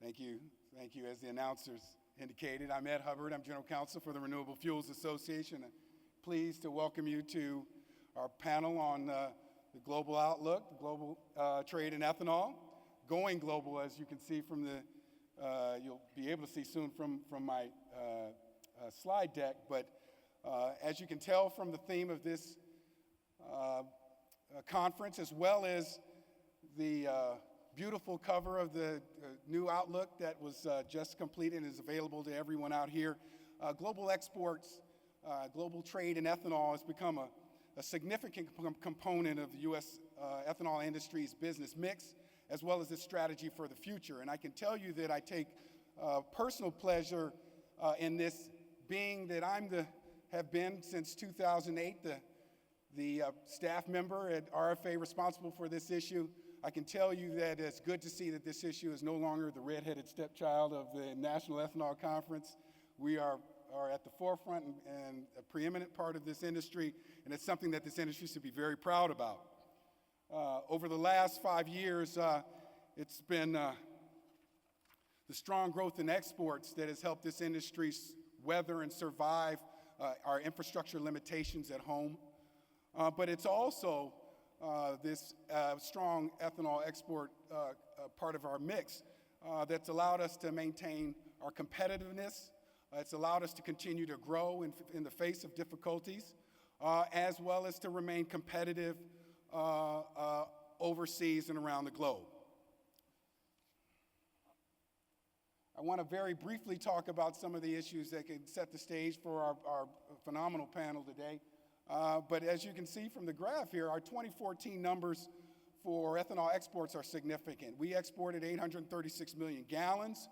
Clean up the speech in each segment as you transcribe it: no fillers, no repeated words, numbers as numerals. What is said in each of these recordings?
Thank you. Thank you. As the announcers indicated, I'm Ed Hubbard. I'm General Counsel for the Renewable Fuels Association. I'm pleased to welcome you to our panel on the global outlook, global trade in ethanol. Going global, as you can see from the, you'll be able to see soon from my slide deck. But as you can tell from the theme of this conference, as well as the beautiful cover of the new outlook that was just completed and is available to everyone out here. Global exports, global trade in ethanol has become a significant component of the U.S. Ethanol industry's business mix, as well as its strategy for the future. And I can tell you that I take personal pleasure in this, being that have been since 2008 the staff member at RFA responsible for this issue. I can tell you that it's good to see that this issue is no longer the redheaded stepchild of the National Ethanol Conference. We are at the forefront and a preeminent part of this industry, and it's something that this industry should be very proud about. Over the last 5 years, it's been the strong growth in exports that has helped this industry weather and survive our infrastructure limitations at home. But it's also this strong ethanol export part of our mix that's allowed us to maintain our competitiveness. It's allowed us to continue to grow in the face of difficulties, as well as to remain competitive overseas and around the globe. I want to very briefly talk about some of the issues that can set the stage for our phenomenal panel today. But as you can see from the graph here, our 2014 numbers for ethanol exports are significant. We exported 836 million gallons.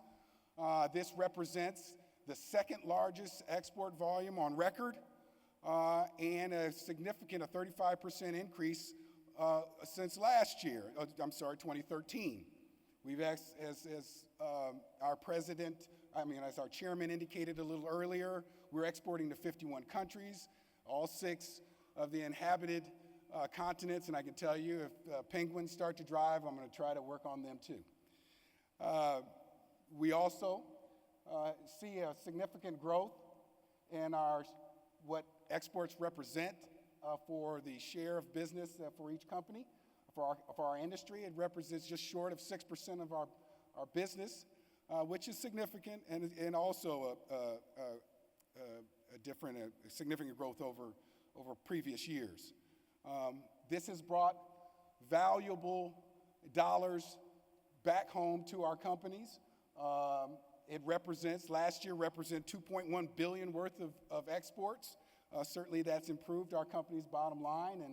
This represents the second largest export volume on record and a significant 35% increase since last year, 2013. We've, as our president, as our chairman indicated a little earlier, we're exporting to 51 countries, all 6 of the inhabited continents, and I can tell you if penguins start to drive, I'm going to try to work on them too. We also see a significant growth in what exports represent for the share of business for each company. For our industry, it represents just short of 6% of our business, which is significant and also a significant growth over previous years. This has brought valuable dollars back home to our companies. Last year represent $2.1 billion worth of exports. Certainly that's improved our company's bottom line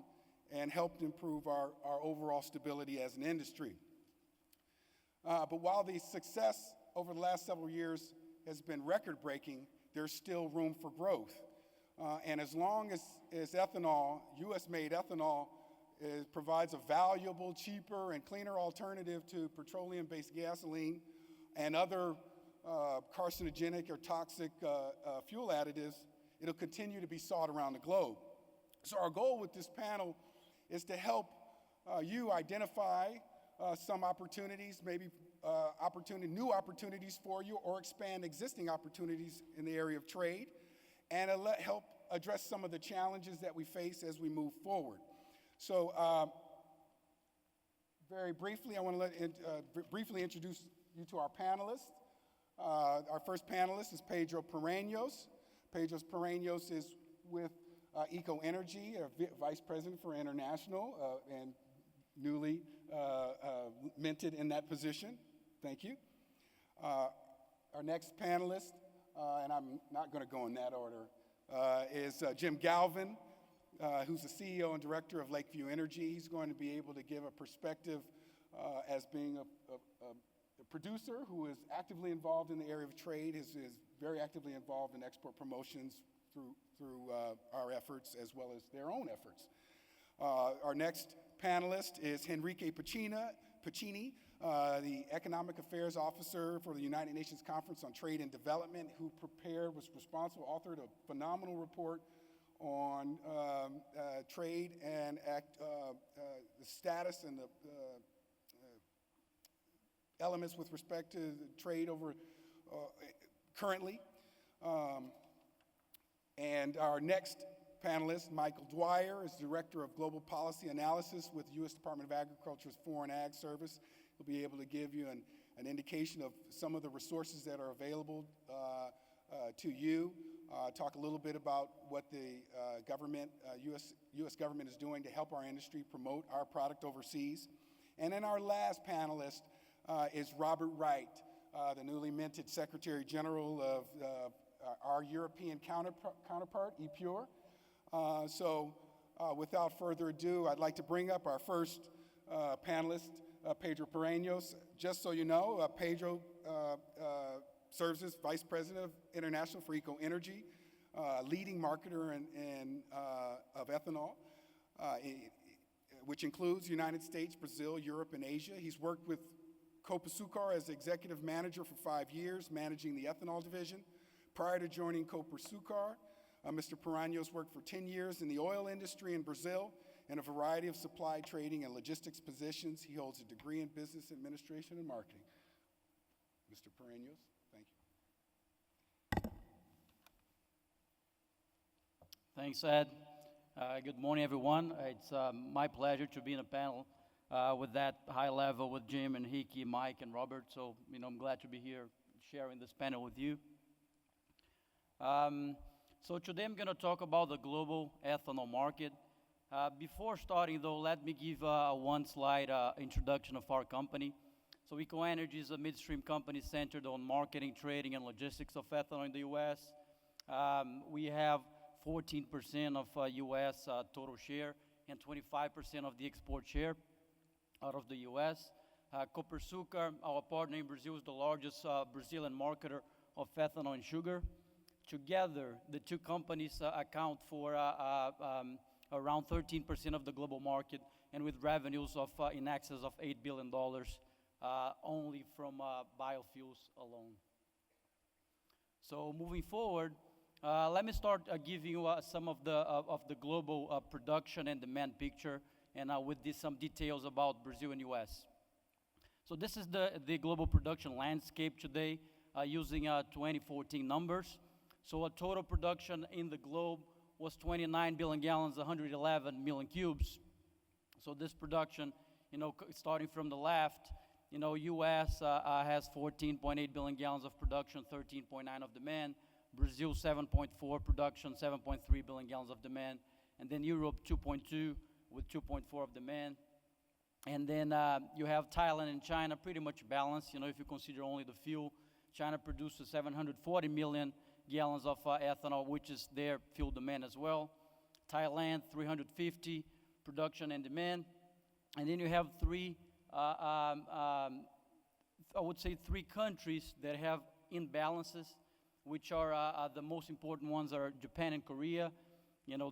and helped improve our overall stability as an industry. But while the success over the last several years has been record-breaking, there's still room for growth. And as long as ethanol, U.S.-made ethanol, provides a valuable, cheaper, and cleaner alternative to petroleum-based gasoline and other carcinogenic or toxic fuel additives, it'll continue to be sought around the globe. So our goal with this panel is to help you identify some opportunities, maybe new opportunities for you, or expand existing opportunities in the area of trade, and help address some of the challenges that we face as we move forward. So very briefly, I want to briefly introduce you to our panelists. Our first panelist is Pedro Pareños. Pedro Pareños is with Eco Energy, Vice President for International, and newly minted in that position. Thank you. Our next panelist, and I'm not going to go in that order, is Jim Galvin, who's the CEO and Director of Lakeview Energy. He's going to be able to give a perspective as being a producer who is actively involved in the area of trade, is very actively involved in export promotions through our efforts as well as their own efforts. Our next panelist is Henrique Piccini, the Economic Affairs Officer for the United Nations Conference on Trade and Development, who was responsible, authored a phenomenal report on trade and the status and elements with respect to the trade over currently. And our next panelist, Michael Dwyer, is Director of Global Policy Analysis with the U.S. Department of Agriculture's Foreign Ag Service. He'll be able to give you an indication of some of the resources that are available to you, talk a little bit about what the government, U.S. government is doing to help our industry promote our product overseas. And then our last panelist is Robert Wright, the newly minted Secretary General of our European counterpart, EPURE. So without further ado, I'd like to bring up our first panelist, Pedro Pereños. Just so you know, Pedro serves as Vice President of International for Eco Energy, leading marketer of ethanol, which includes the United States, Brazil, Europe, and Asia. He's worked with Copersucar as executive manager for 5 years, managing the ethanol division. Prior to joining Copersucar, Mr. Pereños worked for 10 years in the oil industry in Brazil in a variety of supply, trading, and logistics positions. He holds a degree in business administration and marketing. Mr. Pereños, thank you. Thanks, Ed. Good morning, everyone. It's my pleasure to be in a panel with that high level with Jim and Hickey, Mike, and Robert. So, I'm glad to be here sharing this panel with you. So today I'm going to talk about the global ethanol market. Before starting, though, let me give one slide introduction of our company. So Eco Energy is a midstream company centered on marketing, trading, and logistics of ethanol in the U.S. We have 14% of U.S. Total share and 25% of the export share out of the U.S. Copersucar, our partner in Brazil, is the largest Brazilian marketer of ethanol and sugar. Together, the two companies account for around 13% of the global market, and with revenues of in excess of $8 billion only from biofuels alone. So moving forward, let me start giving you some of the global production and demand picture, and with some details about Brazil and U.S. So this is the global production landscape today using 2014 numbers. So a total production in the globe was 29 billion gallons, 111 million cubes. So this production, starting from the left, U.S. has 14.8 billion gallons of production, 13.9 of demand. Brazil 7.4 production, 7.3 billion gallons of demand. And then Europe 2.2 with 2.4 of demand. And then you have Thailand and China pretty much balanced. If you consider only the fuel, China produces 740 million gallons of ethanol, which is their fuel demand as well. Thailand, 350 production and demand. And then you have three countries that have imbalances, which are the most important ones are Japan and Korea.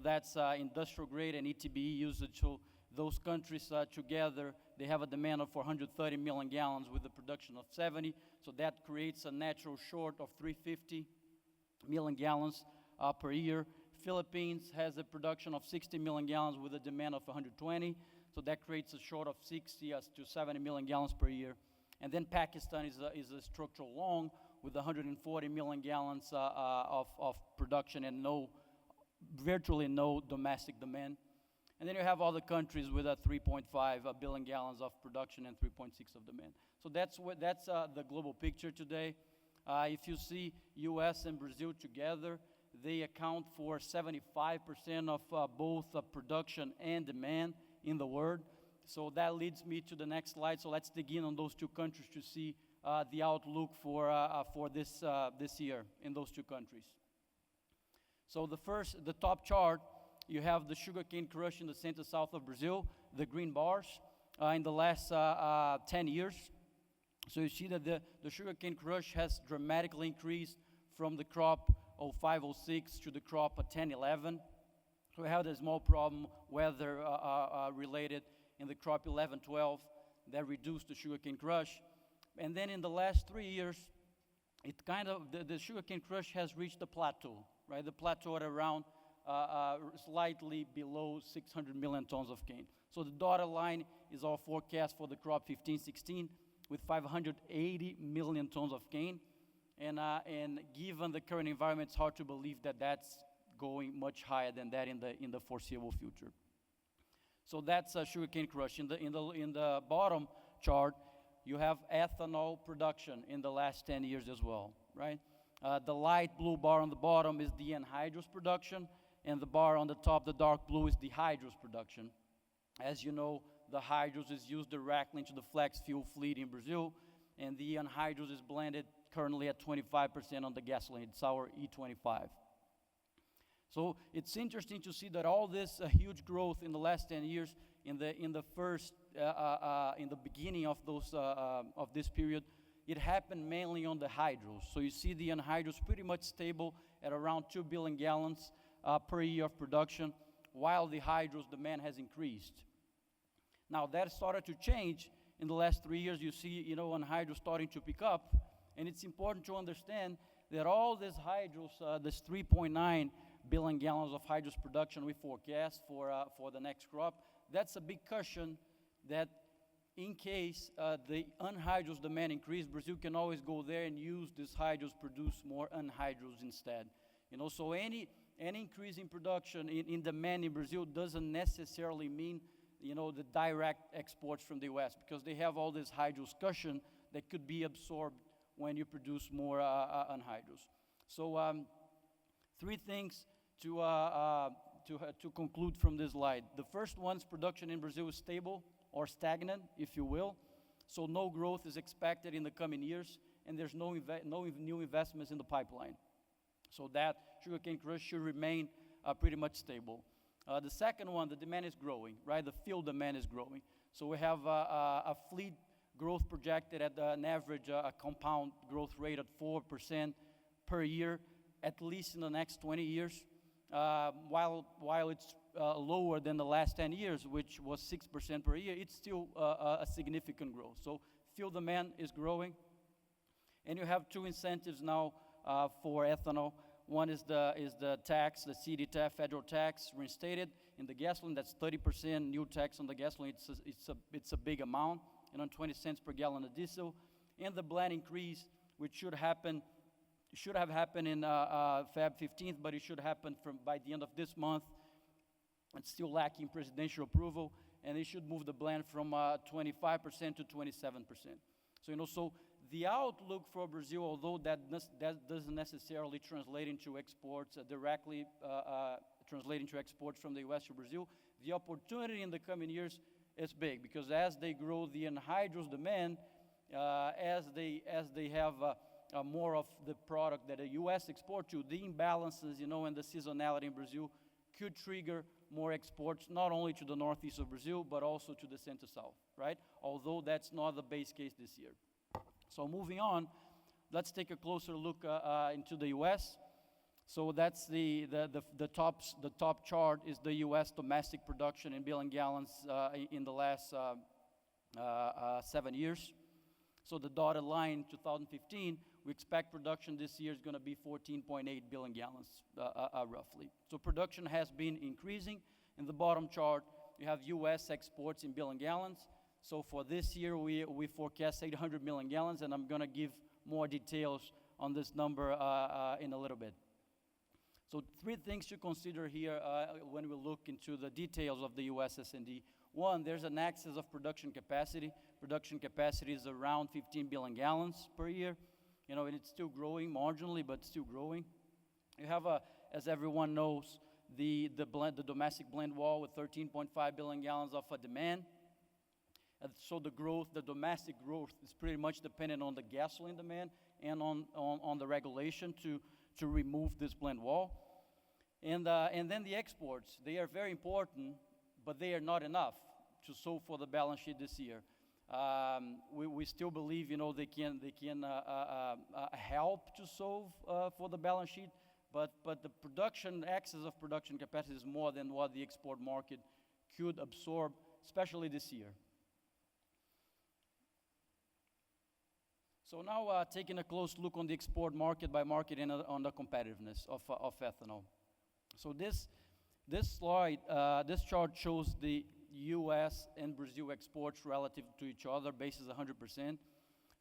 That's industrial grade and ETBE usage. So those countries together, they have a demand of 430 million gallons with a production of 70. So that creates a natural short of 350 million gallons per year. Philippines has a production of 60 million gallons with a demand of 120. So that creates a short of 60 to 70 million gallons per year. And then Pakistan is a structural long with 140 million gallons of production and virtually no domestic demand. And then you have other countries with 3.5 billion gallons of production and 3.6 of demand. So that's the global picture today. If you see U.S. and Brazil together, they account for 75% of both production and demand in the world. So that leads me to the next slide. So let's dig in on those two countries to see the outlook for this year in those two countries. So the top chart, you have the sugarcane crush in the center south of Brazil, the green bars, in the last 10 years. So you see that the sugarcane crush has dramatically increased from the crop 05-06 to the crop 10-11. So we had a small problem, weather related, in the crop 11-12 that reduced the sugarcane crush. And then in the last 3 years, the sugarcane crush has reached a plateau, right? The plateau at around slightly below 600 million tons of cane. So the dotted line is our forecast for the crop 15-16, with 580 million tons of cane. And given the current environment, it's hard to believe that that's going much higher than that in the foreseeable future. So that's sugarcane crush. In the bottom chart, you have ethanol production in the last 10 years as well, right? The light blue bar on the bottom is the anhydrous production, and the bar on the top, the dark blue, is the hydrous production. As you know, the hydrous is used directly into the flex fuel fleet in Brazil, and the anhydrous is blended currently at 25% on the gasoline. It's our E25. So it's interesting to see that all this huge growth in the last 10 years, in the beginning of this period, it happened mainly on the hydrous. So you see the anhydrous pretty much stable at around 2 billion gallons per year of production, while the hydrous demand has increased. Now that started to change in the last 3 years. You see, anhydrous starting to pick up, and it's important to understand that all this hydrous, this 3.9 billion gallons of hydrous production we forecast for the next crop, that's a big cushion that in case the anhydrous demand increase, Brazil can always go there and use this hydrous, produce more anhydrous instead. So any increase in production, in demand in Brazil doesn't necessarily mean, the direct exports from the U.S., because they have all this hydrous cushion that could be absorbed when you produce more anhydrous. So three things to conclude from this slide. The first one's production in Brazil is stable or stagnant, if you will. So no growth is expected in the coming years, and there's no new investments in the pipeline. So that sugarcane crush should remain pretty much stable. The second one, the demand is growing, right? The field demand is growing. So we have a fleet growth projected at an average compound growth rate at 4% per year, at least in the next 20 years, while it's lower than the last 10 years, which was 6% per year. It's still a significant growth. So field demand is growing, and you have two incentives now for ethanol. One is the tax, the CD tax, federal tax, reinstated in the gasoline. That's 30% new tax on the gasoline. It's a big amount, and on 20 cents per gallon of diesel. And the blend increase, which should have happened in Feb 15th, but it should happen by the end of this month. It's still lacking presidential approval, and it should move the blend from 25% to 27%. So the outlook for Brazil, although that doesn't necessarily translate into exports directly, translate into exports from the U.S. to Brazil, the opportunity in the coming years is big, because as they grow the anhydrous demand, as they have more of the product that the U.S. export to, the imbalances, and the seasonality in Brazil could trigger more exports, not only to the northeast of Brazil, but also to the center-south, right? Although that's not the base case this year. So moving on, let's take a closer look into the U.S. So that's the top chart is the U.S. domestic production in billion gallons in the last 7 years. So the dotted line, 2015, we expect production this year is going to be 14.8 billion gallons, roughly. So production has been increasing. In the bottom chart, you have U.S. exports in billion gallons. So for this year, we forecast 800 million gallons, and I'm going to give more details on this number in a little bit. So three things to consider here when we look into the details of the U.S. S&D. One, there's an excess of production capacity. Production capacity is around 15 billion gallons per year. And it's still growing marginally, but still growing. You have, as everyone knows, the domestic blend wall with 13.5 billion gallons of demand. So the domestic growth is pretty much dependent on the gasoline demand and on the regulation to remove this blend wall. And then the exports, they are very important, but they are not enough to solve for the balance sheet this year. We still believe, they can help to solve for the balance sheet, but the excess of production capacity is more than what the export market could absorb, especially this year. So now taking a close look on the export market by market and on the competitiveness of ethanol. So this slide, this chart shows the U.S. and Brazil exports relative to each other, basis 100%.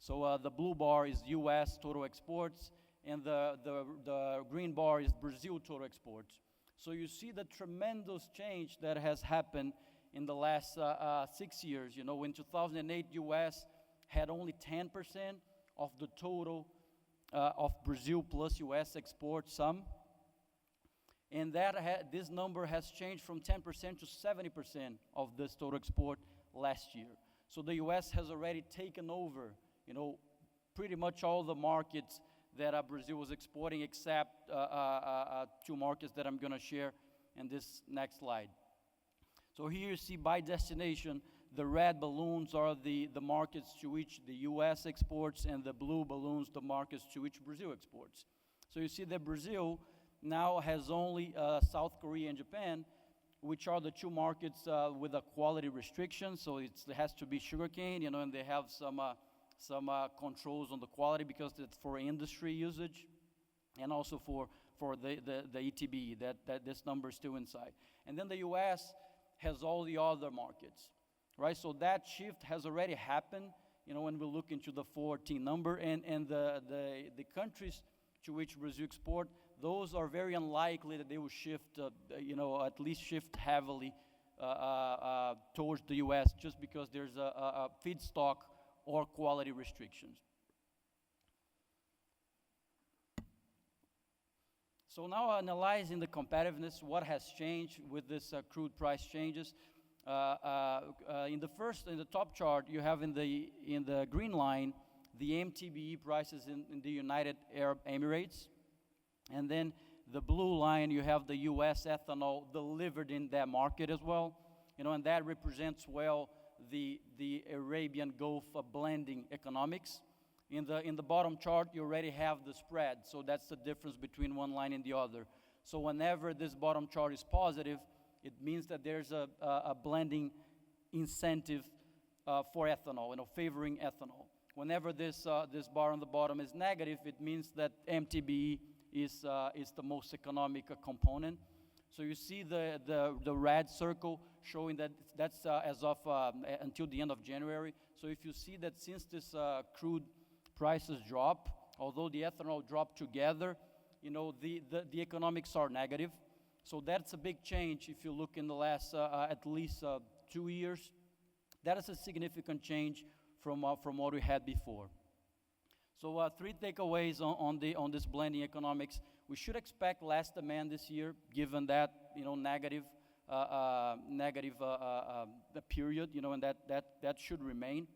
So the blue bar is U.S. total exports, and the green bar is Brazil total exports. So you see the tremendous change that has happened in the last 6 years. You know, in 2008, U.S. had only 10% of the total of Brazil plus U.S. export sum. And this number has changed from 10% to 70% of this total export last year. So the U.S. has already taken over, you know, pretty much all the markets that Brazil was exporting, except 2 markets that I'm going to share in this next slide. So here you see by destination, the red balloons are the markets to which the U.S. exports, and the blue balloons, the markets to which Brazil exports. So you see that Brazil now has only South Korea and Japan, which are the 2 markets with a quality restriction. So it has to be sugarcane, you know, and they have some controls on the quality because it's for industry usage, and also for the ETB, that this number is still inside. And then the U.S. has all the other markets, right? So that shift has already happened, you know, when we look into the 14 number, and the countries to which Brazil export, those are very unlikely that they will shift, you know, at least shift heavily towards the U.S. just because there's a feedstock or quality restrictions. So now analyzing the competitiveness, what has changed with this crude price changes. In the top chart, you have in the green line the MTBE prices in the United Arab Emirates, and then the blue line you have the U.S. ethanol delivered in that market as well, you know, and that represents well the Arabian Gulf blending economics. In the bottom chart, you already have the spread, so that's the difference between one line and the other. So whenever this bottom chart is positive, it means that there's a blending incentive for ethanol, you know, favoring ethanol. Whenever this bar on the bottom is negative, it means that MTBE is the most economic component. So you see the red circle showing that that's as of until the end of January. So if you see that since this crude prices drop, although the ethanol dropped together, you know, the economics are negative. So that's a big change if you look in the last at least 2 years. That is a significant change from what we had before. So 3 takeaways on this blending economics. We should expect less demand this year, given that, you know, negative period, you know, and that should remain.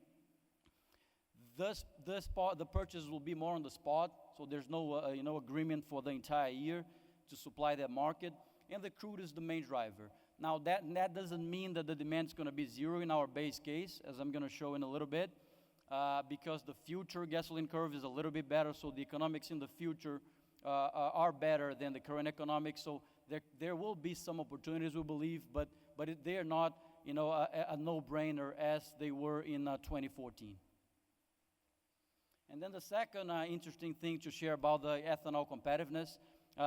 The purchase will be more on the spot, so there's no you know, agreement for the entire year to supply that market, and the crude is the main driver. Now that doesn't mean that the demand is going to be zero in our base case, as I'm going to show in a little bit, because the future gasoline curve is a little bit better, so the economics in the future are better than the current economics. So there will be some opportunities, we believe, but they are not, you know, a no-brainer as they were in 2014. And then the second interesting thing to share about the ethanol competitiveness,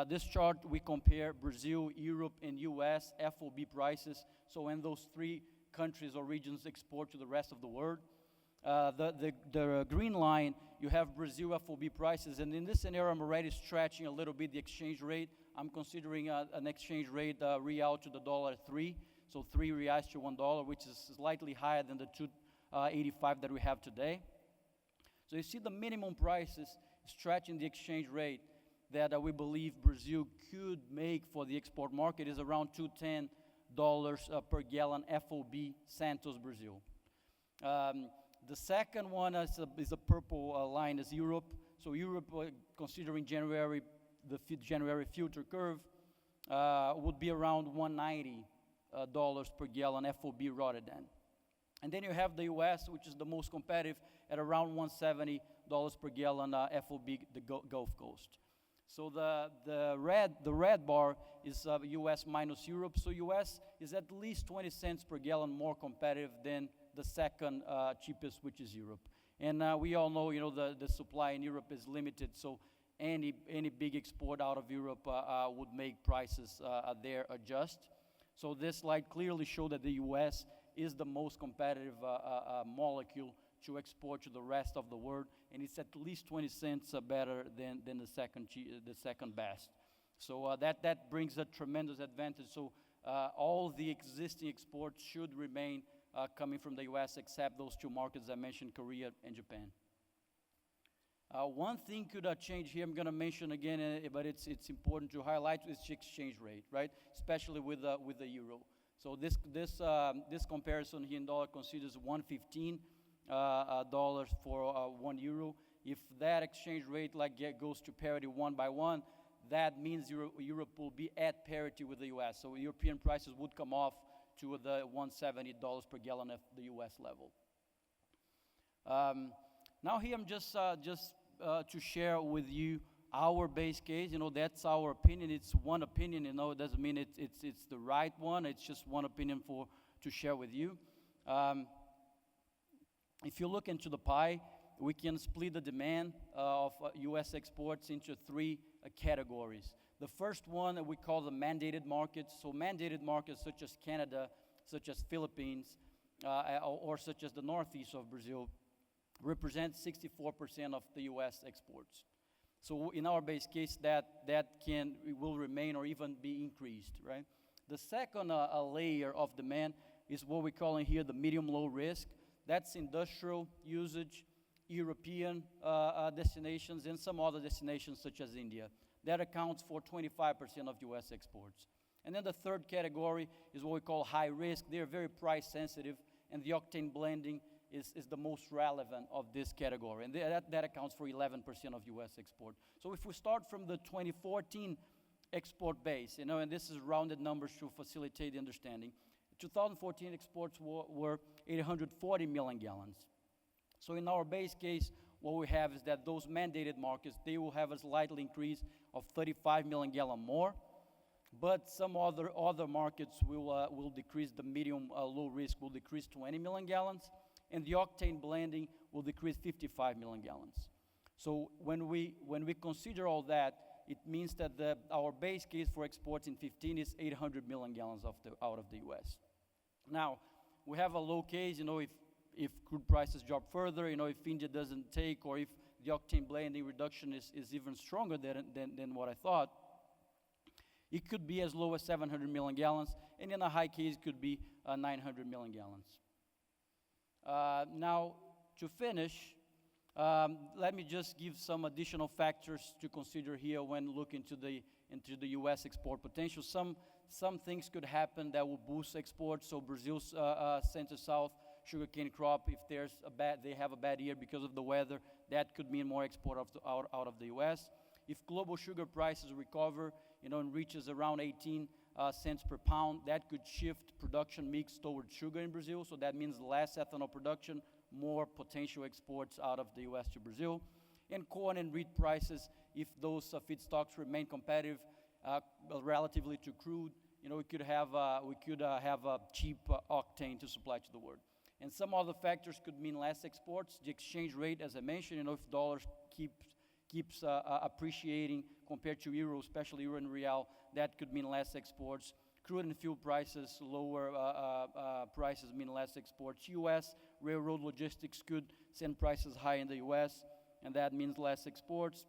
this chart we compare Brazil, Europe, and U.S. FOB prices. So when those 3 countries or regions export to the rest of the world, the green line you have Brazil FOB prices, and in this scenario I'm already stretching a little bit the exchange rate. I'm considering an exchange rate real to the $3, so 3 reais to $1, which is slightly higher than the 2.85 that we have today. So you see the minimum prices stretching the exchange rate that we believe Brazil could make for the export market is around $2.10 per gallon FOB Santos, Brazil. The second one is a purple line is Europe. So Europe, considering January, the January future curve, would be around $1.90 per gallon FOB Rotterdam. And then you have the U.S., which is the most competitive, at around $1.70 per gallon FOB the Gulf Coast. So the red bar is U.S. minus Europe. So U.S. is at least 20 cents per gallon more competitive than the second cheapest, which is Europe. And we all know, you know, the supply in Europe is limited. So any big export out of Europe would make prices there adjust. So this slide clearly shows that the U.S. is the most competitive molecule to export to the rest of the world, and it's at least 20 cents better than the second best. So that brings a tremendous advantage. So all the existing exports should remain coming from the U.S. except those two markets I mentioned, Korea and Japan. One thing could change here, I'm going to mention again, but it's important to highlight, is the exchange rate, right? Especially with the euro. So this comparison here in dollar considers $1.15 for 1 euro. If that exchange rate goes to parity 1 by 1, that means Europe will be at parity with the U.S. So European prices would come off to the $1.70 per gallon at the U.S. level. Now here I'm just to share with you our base case. That's our opinion. It's one opinion. It doesn't mean it's the right one. It's just one opinion to share with you. If you look into the pie, we can split the demand of U.S. exports into three categories. The first one we call the mandated markets. So mandated markets such as Canada, such as Philippines, or such as the northeast of Brazil, represent 64% of the U.S. exports. So in our base case, that will remain or even be increased, right? The second layer of demand is what we call in here the medium-low risk. That's industrial usage, European destinations, and some other destinations such as India. That accounts for 25% of U.S. exports. And then the third category is what we call high risk. They're very price sensitive, and the octane blending is the most relevant of this category. And that accounts for 11% of U.S. export. So if we start from the 2014 export base, and this is rounded numbers to facilitate the understanding, 2014 exports were 840 million gallons. So in our base case, what we have is that those mandated markets, they will have a slight increase of 35 million gallon more, but some other markets will decrease. The medium low risk will decrease 20 million gallons, and the octane blending will decrease 55 million gallons. So when we consider all that, it means that our base case for exports in 15 is 800 million gallons out of the U.S. Now, we have a low case, if crude prices drop further, if India doesn't take, or if the octane blending reduction is even stronger than what I thought, it could be as low as 700 million gallons, and in a high case, it could be 900 million gallons. Now, to finish, let me just give some additional factors to consider here when looking into the U.S. export potential. Some things could happen that will boost exports. So Brazil's center-south sugarcane crop, if they have a bad year because of the weather, that could mean more export out of the U.S. If global sugar prices recover, and reaches around 18 cents per pound, that could shift production mix towards sugar in Brazil. So that means less ethanol production, more potential exports out of the U.S. to Brazil. And corn and wheat prices, if those feedstocks remain competitive relatively to crude, we could have a cheap octane to supply to the world. And some other factors could mean less exports. The exchange rate, as I mentioned, if dollars keeps appreciating compared to euro, especially euro and real, that could mean less exports. Crude and fuel prices, lower prices mean less exports. U.S. railroad logistics could send prices high in the U.S., and that means less exports.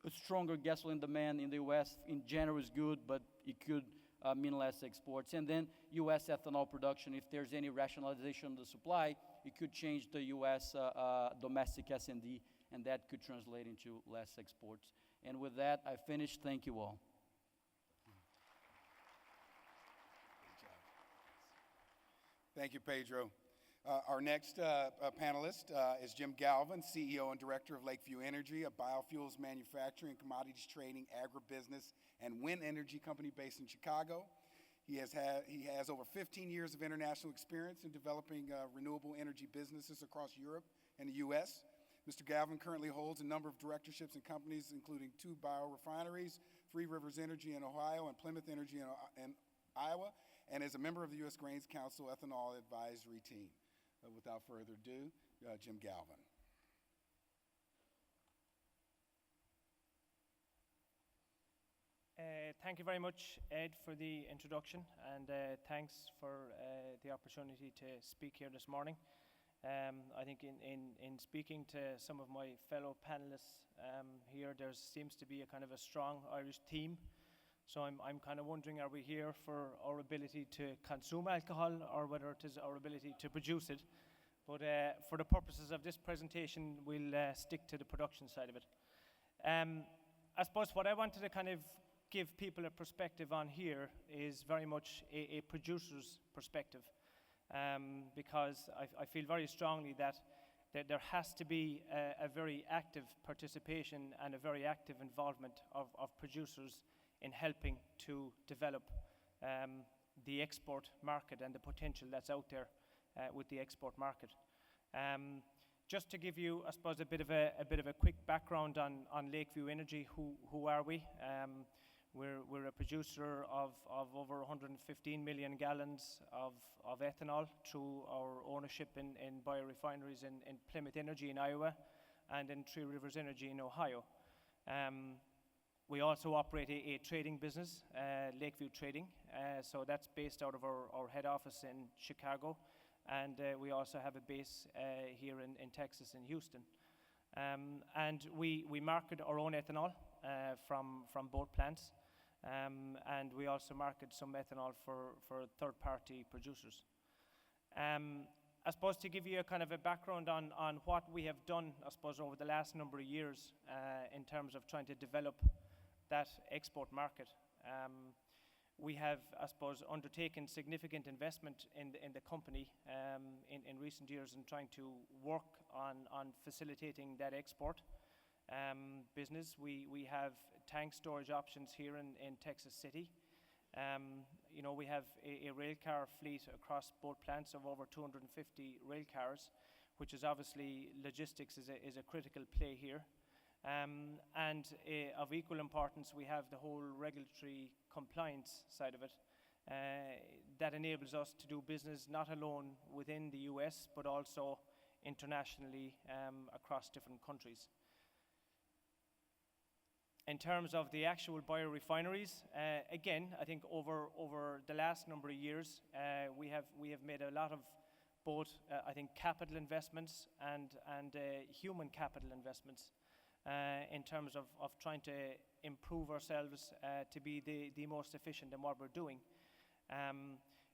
A stronger gasoline demand in the U.S. in general is good, but it could mean less exports. And then U.S. ethanol production, if there's any rationalization of the supply, it could change the U.S. Domestic S&D, and that could translate into less exports. And with that, I finished. Thank you all. Thank you, Pedro. Our next panelist is Jim Galvin, CEO and Director of Lakeview Energy, a biofuels manufacturing, commodities trading, agribusiness, and wind energy company based in Chicago. He has over 15 years of international experience in developing renewable energy businesses across Europe and the U.S. Mr. Galvin currently holds a number of directorships in companies, including 2 biorefineries, Three Rivers Energy in Ohio and Plymouth Energy in Iowa, and is a member of the U.S. Grains Council Ethanol Advisory Team. Without further ado, Jim Galvin. Thank you very much, Ed, for the introduction, and thanks for the opportunity to speak here this morning. I think in speaking to some of my fellow panelists here, there seems to be a kind of a strong Irish theme. So I'm kind of wondering, are we here for our ability to consume alcohol or whether it is our ability to produce it? But for the purposes of this presentation, we'll stick to the production side of it. I suppose what I wanted to kind of give people a perspective on here is very much a producer's perspective, because I feel very strongly that there has to be a very active participation and a very active involvement of producers in helping to develop the export market and the potential that's out there with the export market. Just to give you, I suppose, a bit of a quick background on Lakeview Energy. Who are we? We're a producer of over 115 million gallons of ethanol through our ownership in biorefineries in Plymouth Energy in Iowa and in Three Rivers Energy in Ohio. We also operate a trading business, Lakeview Trading. So that's based out of our head office in Chicago. And we also have a base here in Texas, in Houston. And we market our own ethanol from both plants. And we also market some ethanol for third-party producers. I suppose to give you a kind of a background on what we have done, I suppose, over the last number of years in terms of trying to develop that export market. We have, I suppose, undertaken significant investment in the company in recent years in trying to work on facilitating that export business. We have tank storage options here in Texas City. We have a rail car fleet across both plants of over 250 rail cars, which is obviously logistics is a critical play here. And of equal importance, we have the whole regulatory compliance side of it that enables us to do business not alone within the US, but also internationally across different countries. In terms of the actual biorefineries, again, I think over the last number of years, we have made a lot of both, I think, capital investments and human capital investments in terms of trying to improve ourselves to be the most efficient in what we're doing.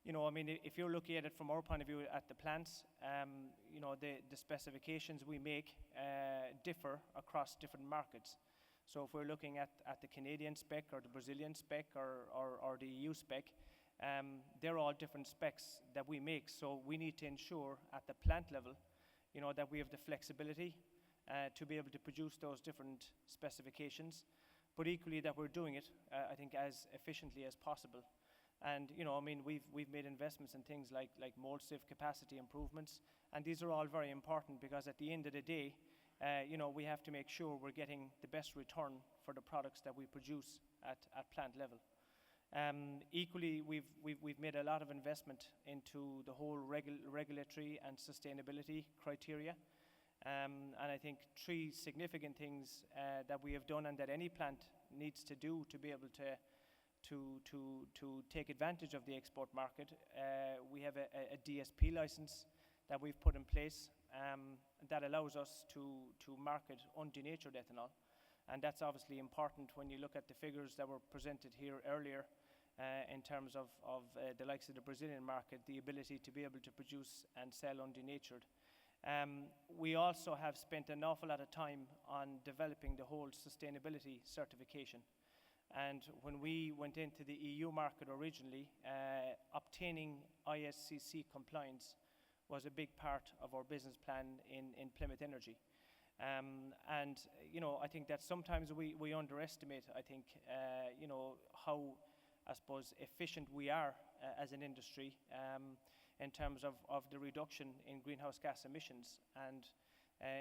If you're looking at it from our point of view at the plants, the specifications we make differ across different markets. So if we're looking at the Canadian spec or the Brazilian spec or the EU spec, they're all different specs that we make. So we need to ensure at the plant level, that we have the flexibility to be able to produce those different specifications, but equally that we're doing it, I think, as efficiently as possible. And we've made investments in things like mold sieve capacity improvements, and these are all very important because at the end of the day, we have to make sure we're getting the best return for the products that we produce at plant level. Equally, we've made a lot of investment into the whole regulatory and sustainability criteria. And I think three significant things that we have done and that any plant needs to do to be able to take advantage of the export market. We have a DSP license that we've put in place that allows us to market undenatured ethanol. And that's obviously important when you look at the figures that were presented here earlier in terms of the likes of the Brazilian market, the ability to be able to produce and sell undenatured. We also have spent an awful lot of time on developing the whole sustainability certification. And when we went into the EU market originally, obtaining ISCC compliance was a big part of our business plan in Plymouth Energy. I think that sometimes we underestimate, I think, how, I suppose, efficient we are as an industry in terms of the reduction in greenhouse gas emissions. And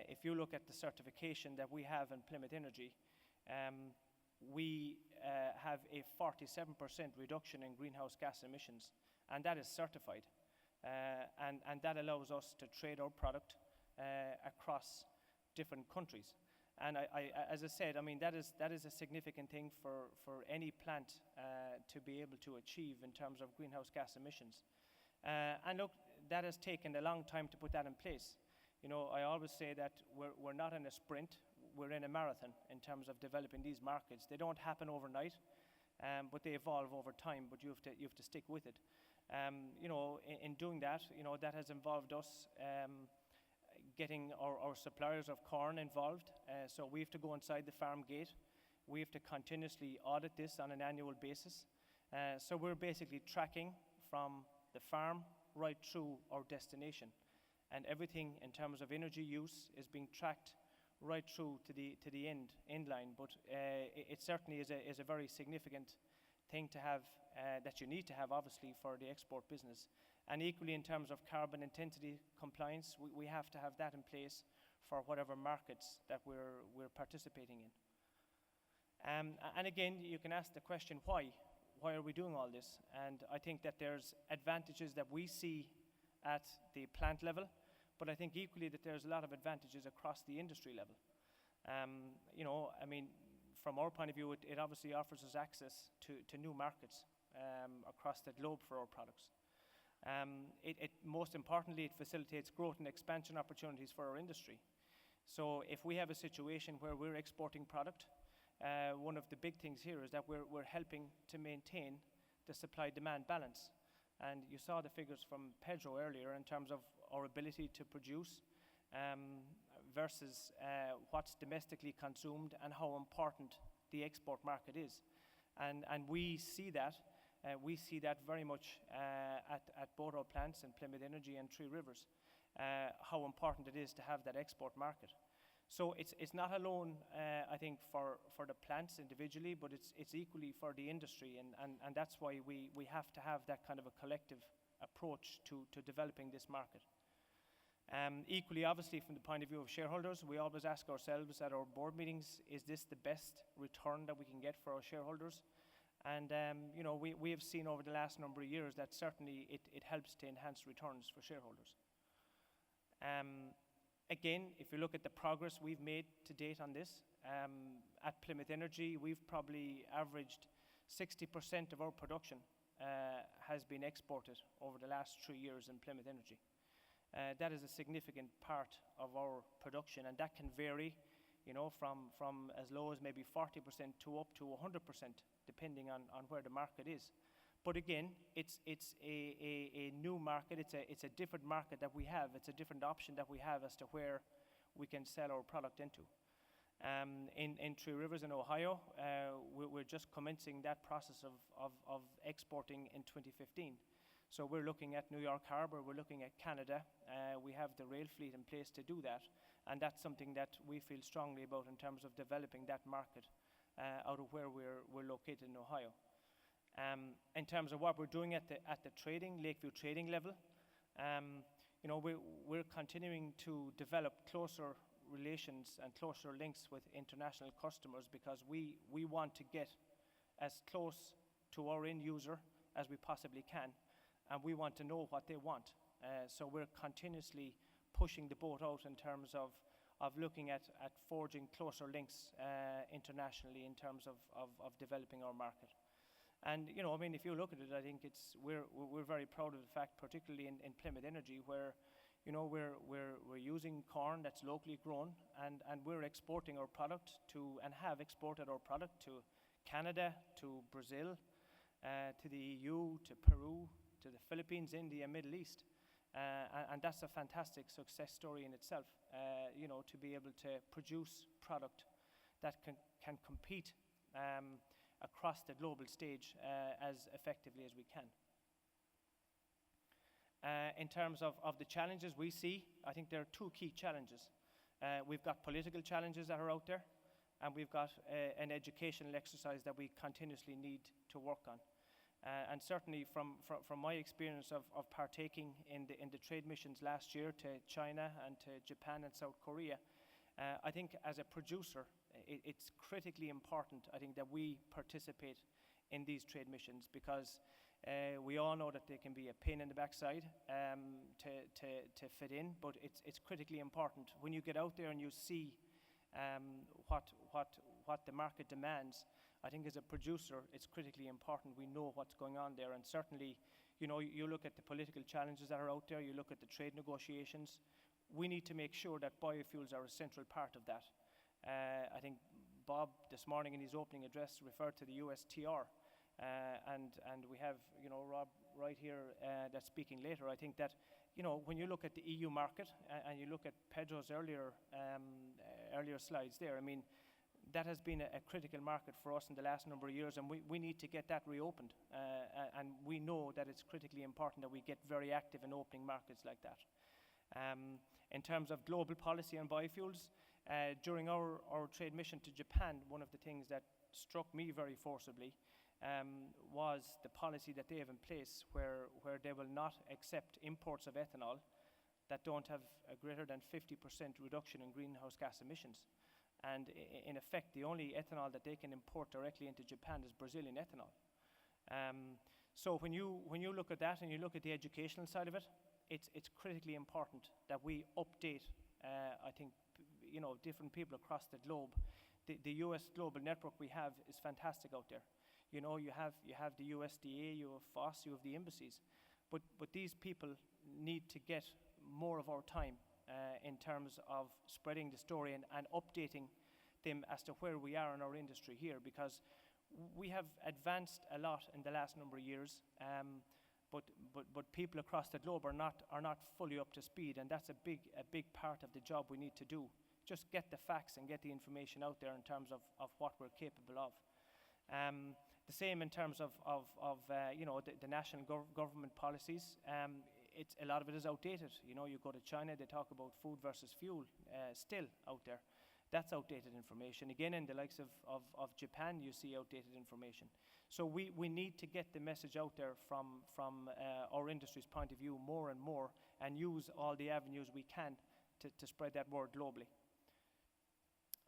if you look at the certification that we have in Plymouth Energy, we have a 47% reduction in greenhouse gas emissions, and that is certified. And that allows us to trade our product across different countries. And as I said, that is a significant thing for any plant to be able to achieve in terms of greenhouse gas emissions. And look, that has taken a long time to put that in place. I always say that we're not in a sprint, we're in a marathon in terms of developing these markets. They don't happen overnight, but they evolve over time, but you have to stick with it. In doing that, that has involved us getting our suppliers of corn involved. So we have to go inside the farm gate. We have to continuously audit this on an annual basis. So we're basically tracking from the farm right through our destination. And everything in terms of energy use is being tracked right through to the end line. But it certainly is a very significant thing to have, that you need to have, obviously, for the export business. And equally, in terms of carbon intensity compliance, we have to have that in place for whatever markets that we're participating in. And again, you can ask the question, why? Why are we doing all this? And I think that there's advantages that we see at the plant level, but I think equally that there's a lot of advantages across the industry level. From our point of view, it obviously offers us access to new markets across the globe for our products. Most importantly, it facilitates growth and expansion opportunities for our industry. So if we have a situation where we're exporting product, one of the big things here is that we're helping to maintain the supply-demand balance. And you saw the figures from Pedro earlier in terms of our ability to produce versus what's domestically consumed and how important the export market is. And we see that. We see that very much at both our plants in Plymouth Energy and Three Rivers, how important it is to have that export market. So it's not alone, I think, for the plants individually, but it's equally for the industry, and that's why we have to have that kind of a collective approach to developing this market. Equally, obviously, from the point of view of shareholders, we always ask ourselves at our board meetings, is this the best return that we can get for our shareholders? And we have seen over the last number of years that certainly it helps to enhance returns for shareholders. Again, if you look at the progress we've made to date on this, at Plymouth Energy, we've probably averaged 60% of our production has been exported over the last 3 years in Plymouth Energy. That is a significant part of our production, and that can vary, from as low as maybe 40% to up to 100%, depending on where the market is. But again, it's a new market. It's a different market that we have. It's a different option that we have as to where we can sell our product into. In Three Rivers in Ohio, we're just commencing that process of exporting in 2015. So we're looking at New York Harbor. We're looking at Canada. We have the rail fleet in place to do that, and that's something that we feel strongly about in terms of developing that market out of where we're located in Ohio. In terms of what we're doing at the trading, Lakeview trading level, we're continuing to develop closer relations and closer links with international customers, because we want to get as close to our end user as we possibly can, and we want to know what they want. So we're continuously pushing the boat out in terms of looking at forging closer links internationally in terms of developing our market. And if you look at it, I think we're very proud of the fact, particularly in Plymouth Energy, where we're using corn that's locally grown, and we're exporting our product and have exported our product to Canada, to Brazil, to the EU, to Peru, to the Philippines, India, Middle East, and that's a fantastic success story in itself. To be able to produce product that can compete across the global stage as effectively as we can. In terms of the challenges we see, I think there are two key challenges. We've got political challenges that are out there, and we've got an educational exercise that we continuously need to work on. And certainly from my experience of partaking in the trade missions last year to China and to Japan and South Korea, I think as a producer, it's critically important, I think, that we participate in these trade missions, because we all know that they can be a pain in the backside to fit in, but it's critically important. When you get out there and you see what the market demands, I think as a producer, it's critically important we know what's going on there. And certainly, you look at the political challenges that are out there, you look at the trade negotiations, we need to make sure that biofuels are a central part of that. I think Bob this morning in his opening address referred to the USTR, and we have, Rob right here that's speaking later. I think that, when you look at the EU market and you look at Pedro's earlier slides there, I mean, that has been a critical market for us in the last number of years, and we need to get that reopened. And we know that it's critically important that we get very active in opening markets like that. In terms of global policy on biofuels, during our trade mission to Japan, one of the things that struck me very forcibly was the policy that they have in place where they will not accept imports of ethanol that don't have a greater than 50% reduction in greenhouse gas emissions. And in effect, the only ethanol that they can import directly into Japan is Brazilian ethanol. So when you look at that and you look at the educational side of it, it's critically important that we update, I think, different people across the globe. The US global network we have is fantastic out there. You have the USDA, you have FOSS, you have the embassies. But these people need to get more of our time in terms of spreading the story and updating them as to where we are in our industry here, because we have advanced a lot in the last number of years, but people across the globe are not fully up to speed, and that's a big part of the job we need to do. Just get the facts and get the information out there in terms of what we're capable of. The same in terms of the national government policies. It's a lot of it is outdated. You go to China, they talk about food versus fuel, still out there. That's outdated information. Again, in the likes of Japan, you see outdated information. So we need to get the message out there from our industry's point of view more and more, and use all the avenues we can to spread that word globally.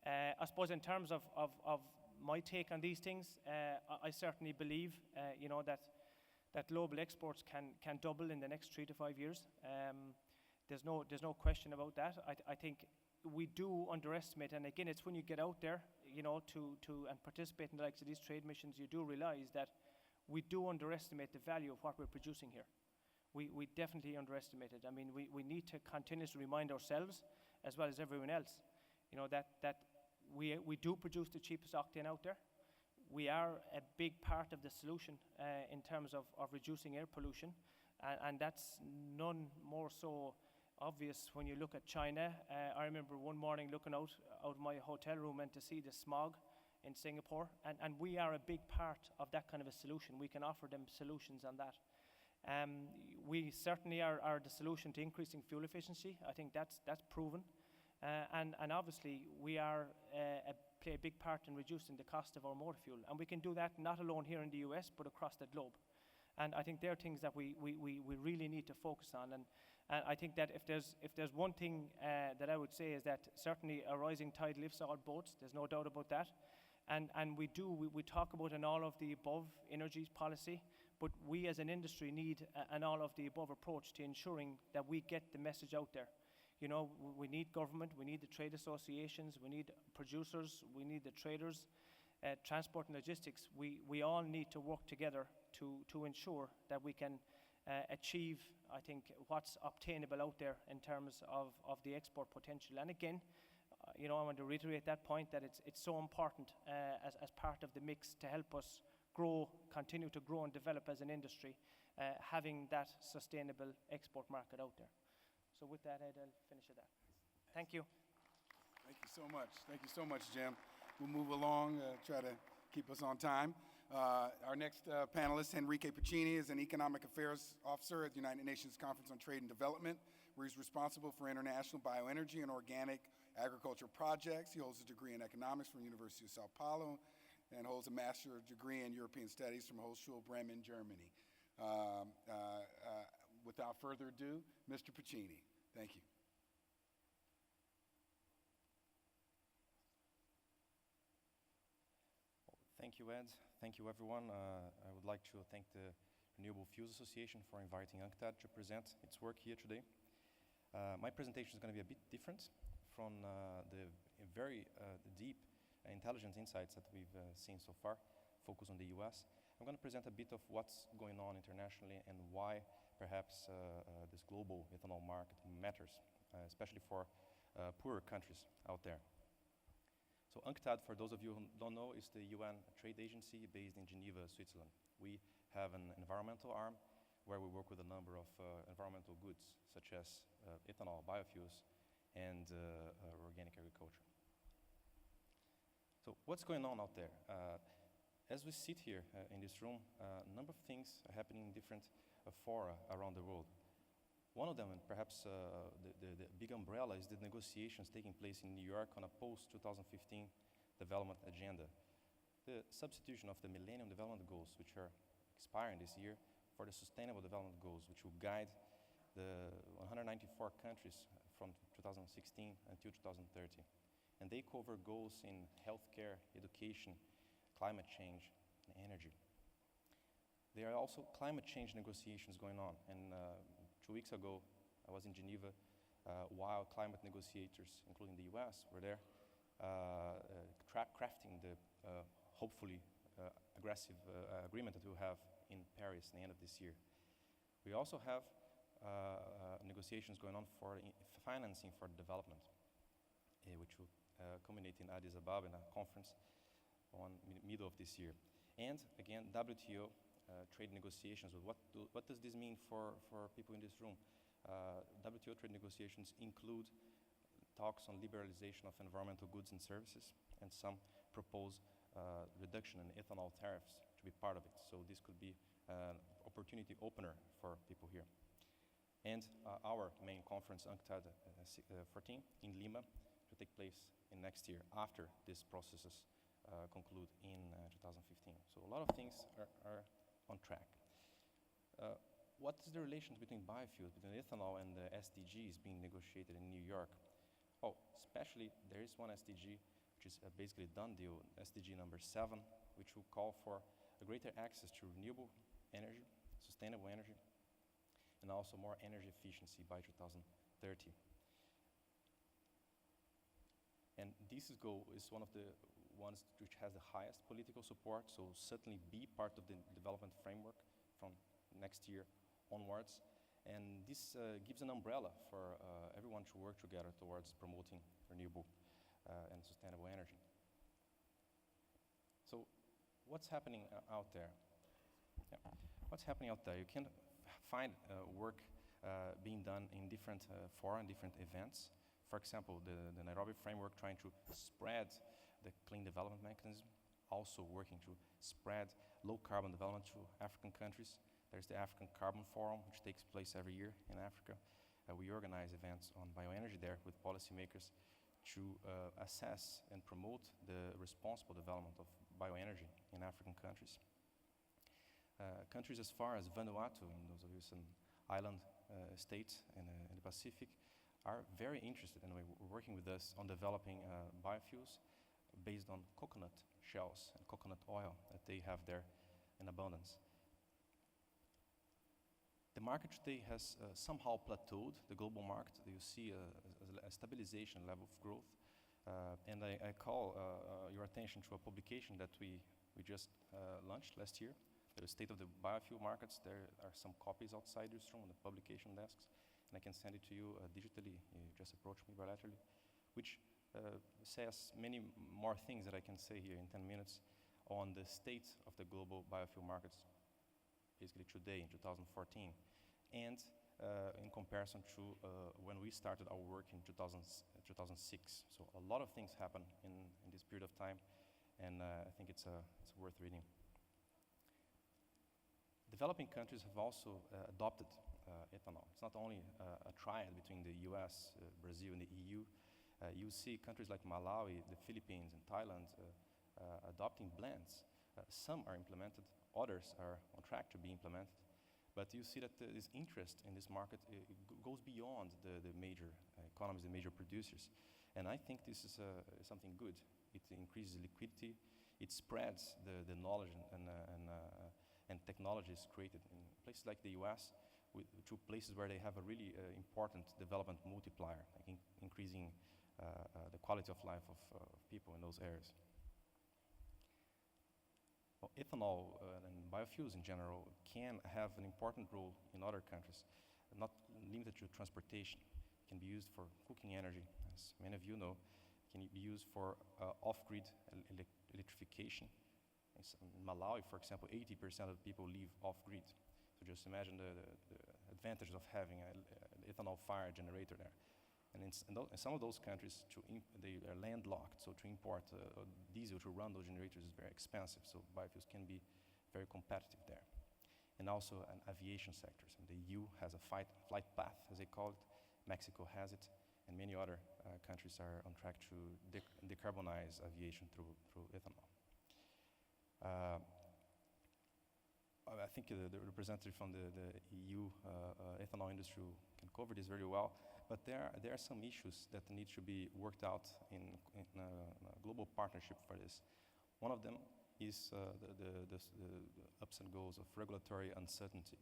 I suppose in terms of my take on these things, I certainly believe that global exports can double in the next 3 to 5 years. There's no question about that. I think we do underestimate, and again, it's when you get out there, to and participate in the likes of these trade missions, you do realize that we do underestimate the value of what we're producing here. We definitely underestimate it. I mean, we need to continuously remind ourselves, as well as everyone else, that we do produce the cheapest octane out there. We are a big part of the solution in terms of reducing air pollution, and that's none more so obvious when you look at China. I remember one morning looking out of my hotel room and to see the smog in Singapore, and we are a big part of that kind of a solution. We can offer them solutions on that. We certainly are the solution to increasing fuel efficiency. I think that's proven. And obviously, we play a big part in reducing the cost of our motor fuel. And we can do that not alone here in the US, but across the globe. And I think there are things that we really need to focus on. And I think that if there's one thing that I would say is that certainly a rising tide lifts all boats. There's no doubt about that. And we talk about an all of the above energy policy, but we as an industry need an all of the above approach to ensuring that we get the message out there. We need government, we need the trade associations, we need producers, we need the traders, transport and logistics. We all need to work together to ensure that we can achieve, I think, what's obtainable out there in terms of the export potential. And again, I want to reiterate that point, that it's so important as part of the mix to help us continue to grow and develop as an industry, having that sustainable export market out there. So with that, I'll finish it there. Thank you. Thank you so much. Thank you so much, Jim. We'll move along, try to keep us on time. Our next panelist, Enrique Piccini, is an economic affairs officer at the United Nations Conference on Trade and Development, where he's responsible for international bioenergy and organic agriculture projects. He holds a degree in economics from the University of Sao Paulo and holds a master's degree in European studies from Hochschule Bremen, Germany. Without further ado, Mr. Piccini. Thank you. Thank you, Ed. Thank you, everyone. I would like to thank the Renewable Fuels Association for inviting UNCTAD to present its work here today. My presentation is going to be a bit different from the very deep intelligent insights that we've seen so far, focused on the US. I'm going to present a bit of what's going on internationally and why perhaps this global ethanol market matters especially for poorer countries out there. So UNCTAD, for those of you who don't know, is the UN trade agency based in Geneva, Switzerland. We have an environmental arm where we work with a number of environmental goods, such as ethanol, biofuels, and organic agriculture. So what's going on out there? As we sit here in this room, a number of things are happening in different fora around the world. One of them, and perhaps the big umbrella, is the negotiations taking place in New York on a post-2015 development agenda. The substitution of the Millennium Development Goals, which are expiring this year, for the Sustainable Development Goals, which will guide the 194 countries from 2016 until 2030. And they cover goals in healthcare, education, climate change, and energy. There are also climate change negotiations going on, and 2 weeks ago, I was in Geneva while climate negotiators, including the US, were there crafting the hopefully aggressive agreement that we'll have in Paris at the end of this year. We also have negotiations going on for financing for development, which will culminate in Addis Ababa in a conference on middle of this year. And again, WTO trade negotiations. What does this mean for people in this room? WTO trade negotiations include talks on liberalization of environmental goods and services, and some propose reduction in ethanol tariffs to be part of it. So this could be an opportunity opener for people here. And our main conference, UNCTAD 14, in Lima, to take place in next year after these processes conclude in 2015. So a lot of things are on track. What is the relations between biofuels, between ethanol and the SDGs being negotiated in New York? Oh, especially there is one SDG, which is basically a done deal, SDG number 7, which will call for a greater access to renewable energy, sustainable energy, and also more energy efficiency by 2030. And this goal is one of the ones which has the highest political support, so certainly be part of the development framework from next year onwards. And this gives an umbrella for everyone to work together towards promoting renewable and sustainable energy. So what's happening out there? Yeah. What's happening out there? You can find work being done in different fora and different events. For example, the Nairobi framework trying to spread the clean development mechanism, also working to spread low carbon development to African countries. There's the African Carbon Forum, which takes place every year in Africa. We organize events on bioenergy there with policymakers to assess and promote the responsible development of bioenergy in African countries. Countries as far as Vanuatu, and those of you in island states in the Pacific, are very interested, and we're working with us on developing biofuels based on coconut shells and coconut oil that they have there in abundance. The market today has somehow plateaued, the global market. You see a stabilization level of growth. And I call your attention to a publication that we just launched last year, the State of the Biofuel Markets. There are some copies outside this room on the publication desks, and I can send it to you digitally. You just approach me bilaterally, which says many more things that I can say here in 10 minutes on the state of the global biofuel markets, basically today in 2014, and in comparison to when we started our work in 2006. So a lot of things happen in this period of time, and I think it's worth reading. Developing countries have also adopted ethanol. It's not only a triad between the US, Brazil, and the EU. You see countries like Malawi, the Philippines, and Thailand adopting blends. Some are implemented, others are on track to be implemented. But you see that this interest in this market goes beyond the major economies, the major producers. And I think this is something good. It increases liquidity, it spreads the knowledge and technologies created in places like the US, to places where they have a really important development multiplier, like increasing the quality of life of people in those areas. Well, ethanol and biofuels in general can have an important role in other countries, not limited to transportation. can be used for cooking energy, as many of you know, can be used for off-grid electrification. In Malawi, for example, 80% of people live off-grid. So just imagine the advantage of having an ethanol fire generator there. And in some of those countries, they are landlocked, so to import diesel to run those generators is very expensive, so biofuels can be very competitive there. And also in aviation sectors. And the EU has a flight path, as they call it. Mexico has it, and many other countries are on track to decarbonize aviation through ethanol. I think the representative from the EU ethanol industry can cover this very well, but there are some issues that need to be worked out in a global partnership for this. One of them is the ups and goes of regulatory uncertainty.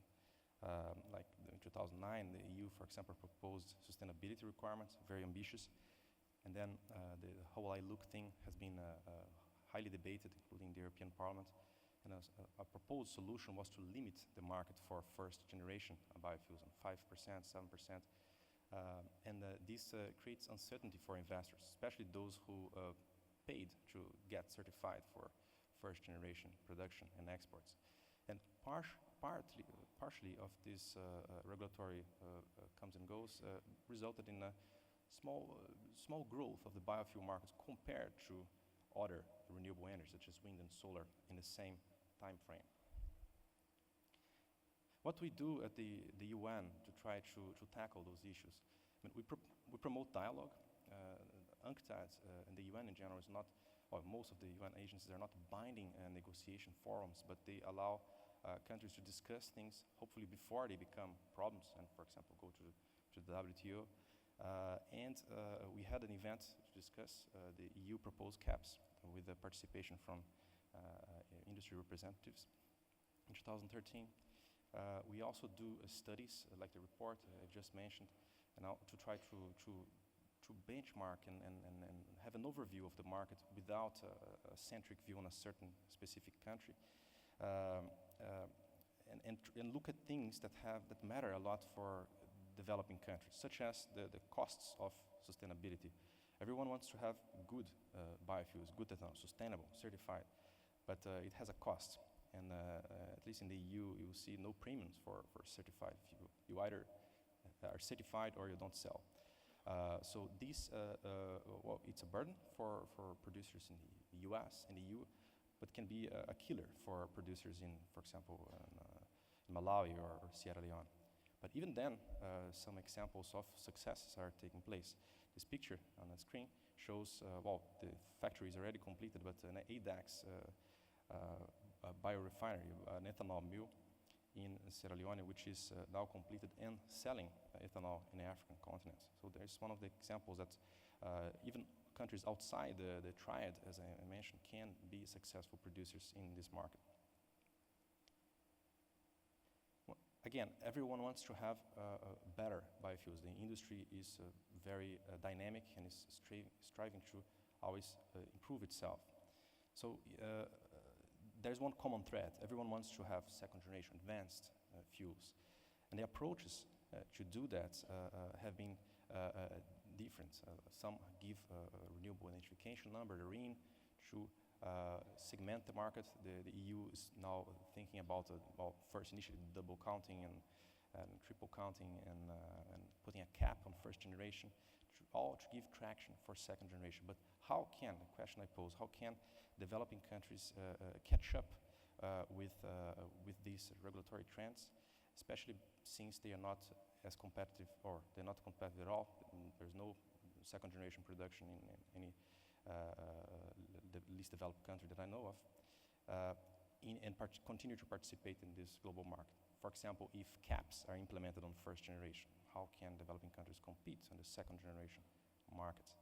Like in 2009, the EU, for example, proposed sustainability requirements, very ambitious, and then the whole ILUC thing has been highly debated, including the European Parliament. And a proposed solution was to limit the market for first generation biofuels on 5%, 7%. This creates uncertainty for investors, especially those who paid to get certified for first generation production and exports. And partially of this regulatory comes and goes resulted in a small growth of the biofuel markets compared to other renewable energies, such as wind and solar, in the same time frame. What we do at the UN to try to tackle those issues, I mean, we promote dialogue. UNCTAD and the UN in general is not, or most of the UN agencies are not binding negotiation forums, but they allow countries to discuss things, hopefully before they become problems, and for example, go to the WTO. We had an event to discuss the EU proposed caps with the participation from industry representatives in 2013. We also do studies like the report I just mentioned, and to try to benchmark and have an overview of the market without a centric view on a certain specific country. And look at things that matter a lot for developing countries, such as the costs of sustainability. Everyone wants to have good biofuels, good ethanol, sustainable, certified, but it has a cost. And at least in the EU, you will see no premiums for certified. You either are certified or you don't sell. So this, well, it's a burden for producers in the US and the EU, but can be a killer for producers in, for example, in Malawi or Sierra Leone. But even then, some examples of successes are taking place. This picture on the screen shows, well, the factory is already completed, but an ADAX biorefinery, an ethanol mill in Sierra Leone, which is now completed and selling ethanol in the African continent. So there's one of the examples that even countries outside the triad, as I mentioned, can be successful producers in this market. Again, everyone wants to have better biofuels. The industry is very dynamic and is striving to always improve itself. So there's one common thread. Everyone wants to have second generation advanced fuels. And the approaches to do that have been different. Some give a renewable identification number, the RIN, to segment the market. The EU is now thinking about, well, first initially double counting and triple counting and putting a cap on first generation, all to give traction for second generation. But how can, the question I pose, how can developing countries catch up with these regulatory trends, especially since they are not as competitive, or they're not competitive at all? There's no second generation production in any the least developed country that I know of, and continue to participate in this global market. For example, if caps are implemented on first generation, how can developing countries compete on the second generation market?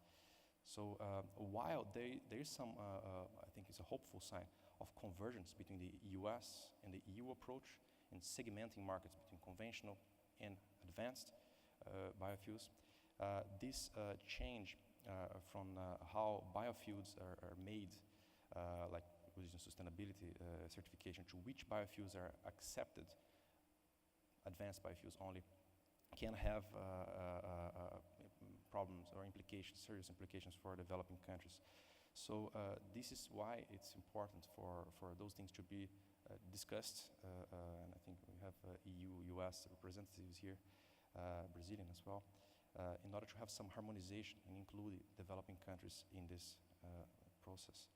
So while there is some, I think it's a hopeful sign of convergence between the US and the EU approach in segmenting markets between conventional and advanced biofuels, this change from how biofuels are made, like using sustainability certification, to which biofuels are accepted, advanced biofuels only, can have problems or implications, serious implications for developing countries. So this is why it's important for those things to be discussed, and I think we have EU, US representatives here, Brazilian as well, in order to have some harmonization and include developing countries in this process.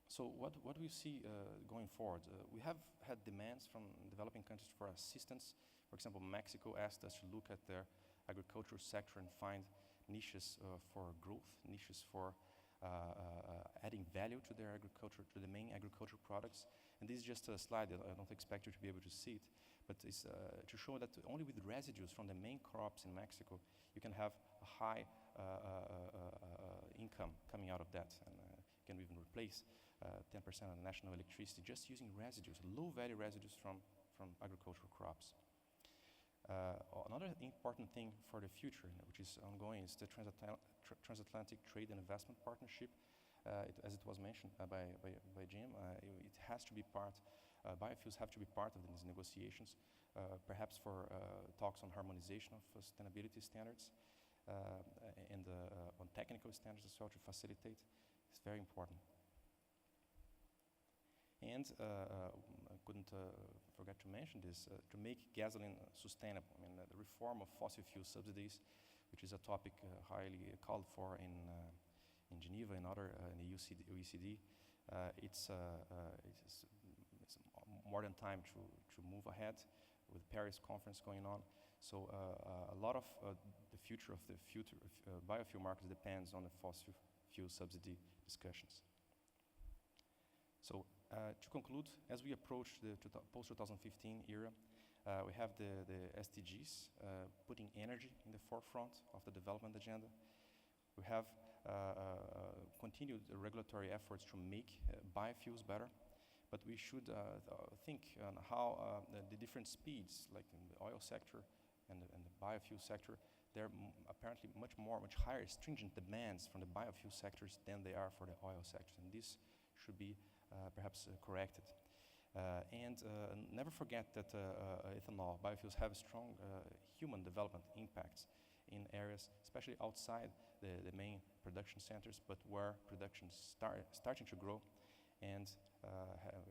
So what do we see going forward? We have had demands from developing countries for assistance. For example, Mexico asked us to look at their agricultural sector and find niches for growth, niches for adding value to their agriculture, to the main agricultural products. And this is just a slide that I don't expect you to be able to see it, but it's to show that only with residues from the main crops in Mexico, you can have a high income coming out of that. And you can even replace 10% of the national electricity just using residues, low-value residues from agricultural crops. Another important thing for the future, which is ongoing, is the transatlantic trade and investment partnership. As it was mentioned by Jim, it has to be part, biofuels have to be part of these negotiations, perhaps for talks on harmonization of sustainability standards and on technical standards as well to facilitate. It's very important. And I couldn't forget to mention this, to make gasoline sustainable. I mean, the reform of fossil fuel subsidies, which is a topic highly called for in Geneva and other in the OECD, it's more than time to move ahead with the Paris conference going on. So a lot of the future of biofuel markets depends on the fossil fuel subsidy discussions. So to conclude, as we approach the post-2015 era, we have the SDGs putting energy in the forefront of the development agenda. We have continued regulatory efforts to make biofuels better, but we should think on how the different speeds, like in the oil sector and the biofuel sector, there are apparently much higher stringent demands from the biofuel sectors than they are for the oil sectors, and this should be perhaps corrected. And never forget that ethanol, biofuels have strong human development impacts in areas, especially outside the main production centers, but where production starting to grow and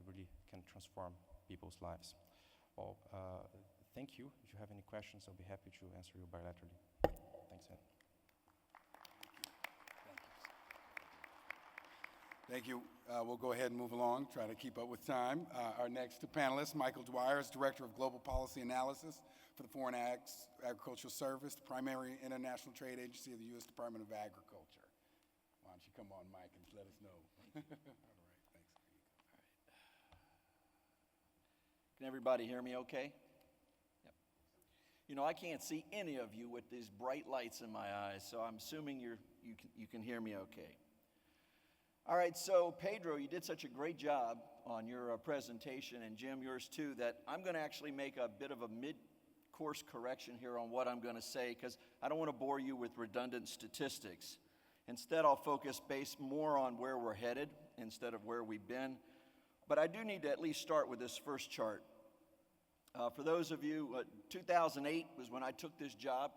really can transform people's lives. Well, thank you. If you have any questions, I'll be happy to answer you bilaterally. Thanks, Ed. Thank you. We'll go ahead and move along, try to keep up with time. Our next panelist, Michael Dwyer, is Director of Global Policy Analysis for the Foreign Agricultural Service, the primary international trade agency of the U.S. Department of Agriculture. Why don't you come on, Mike, and let us know. All right, thanks. Can everybody hear me okay? Yep. You know, I can't see any of you with these bright lights in my eyes, so I'm assuming you can hear me okay. All right, so Pedro, you did such a great job on your presentation, and Jim, yours too, that I'm going to actually make a bit of a mid-course correction here on what I'm going to say, because I don't want to bore you with redundant statistics. Instead, I'll focus based more on where we're headed instead of where we've been. But I do need to at least start with this first chart. For those of you, 2008 was when I took this job.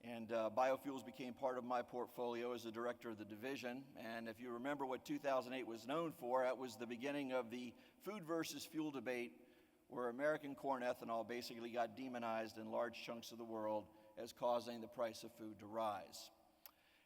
And biofuels became part of my portfolio as the director of the division. And if you remember what 2008 was known for, that was the beginning of the food versus fuel debate, where American corn ethanol basically got demonized in large chunks of the world as causing the price of food to rise.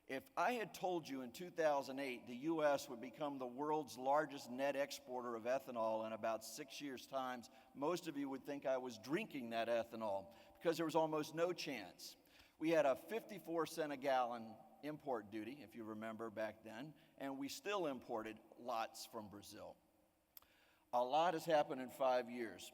If I had told you in 2008 the U.S. would become the world's largest net exporter of ethanol in about 6 years' time, most of you would think I was drinking that ethanol, because there was almost no chance. We had a 54-cent a gallon import duty, if you remember back then, and we still imported lots from Brazil. A lot has happened in 5 years.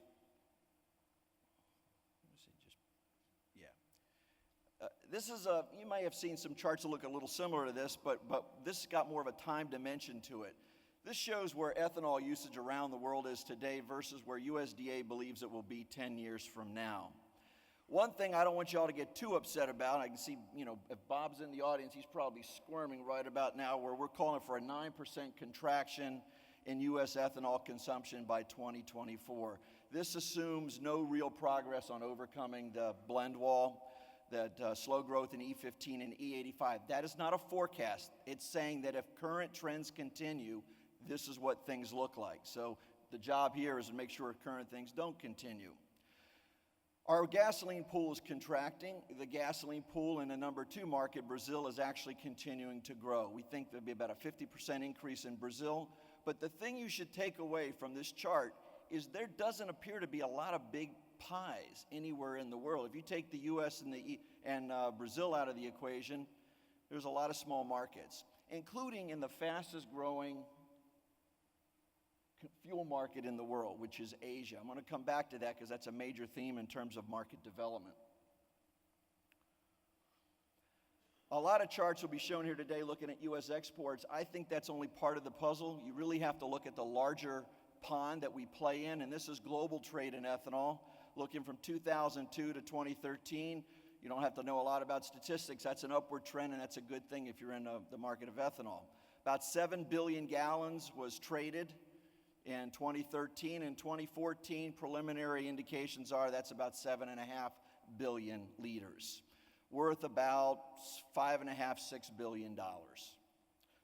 This is you may have seen some charts that look a little similar to this, but this has got more of a time dimension to it. This shows where ethanol usage around the world is today versus where USDA believes it will be 10 years from now. One thing I don't want y'all to get too upset about, I can see, if Bob's in the audience, he's probably squirming right about now, where we're calling for a 9% contraction in U.S. ethanol consumption by 2024. This assumes no real progress on overcoming the blend wall, that slow growth in E15 and E85. That is not a forecast. It's saying that if current trends continue, this is what things look like. So the job here is to make sure current things don't continue. Our gasoline pool is contracting. The gasoline pool in the number 2 market, Brazil, is actually continuing to grow. We think there'll be about a 50% increase in Brazil. But the thing you should take away from this chart is there doesn't appear to be a lot of big pies anywhere in the world. If you take the U.S. and Brazil out of the equation, there's a lot of small markets, including in the fastest growing fuel market in the world, which is Asia. I'm going to come back to that because that's a major theme in terms of market development. A lot of charts will be shown here today looking at U.S. exports. I think that's only part of the puzzle. You really have to look at the larger pond that we play in, and this is global trade in ethanol. Looking from 2002 to 2013, you don't have to know a lot about statistics. That's an upward trend, and that's a good thing if you're in the market of ethanol. About 7 billion gallons was traded in 2013. In 2014, preliminary indications are that's about 7.5 billion liters, worth about $5.5–6 billion.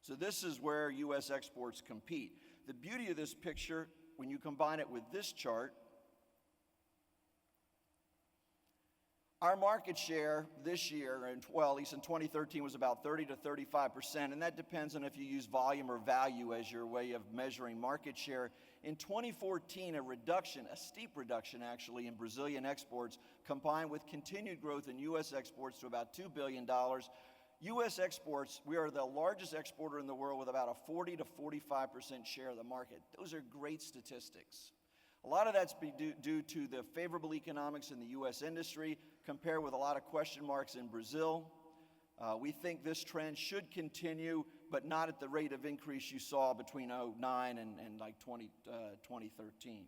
So this is where U.S. exports compete. The beauty of this picture, when you combine it with this chart, our market share this year, and well, at least in 2013, was about 30 to 35%, and that depends on if you use volume or value as your way of measuring market share. In 2014, a steep reduction actually in Brazilian exports, combined with continued growth in U.S. exports to about $2 billion. U.S. exports, we are the largest exporter in the world with about a 40 to 45% share of the market. Those are great statistics. A lot of that's due to the favorable economics in the U.S. industry, compared with a lot of question marks in Brazil. We think this trend should continue, but not at the rate of increase you saw between 2009 and like 2013.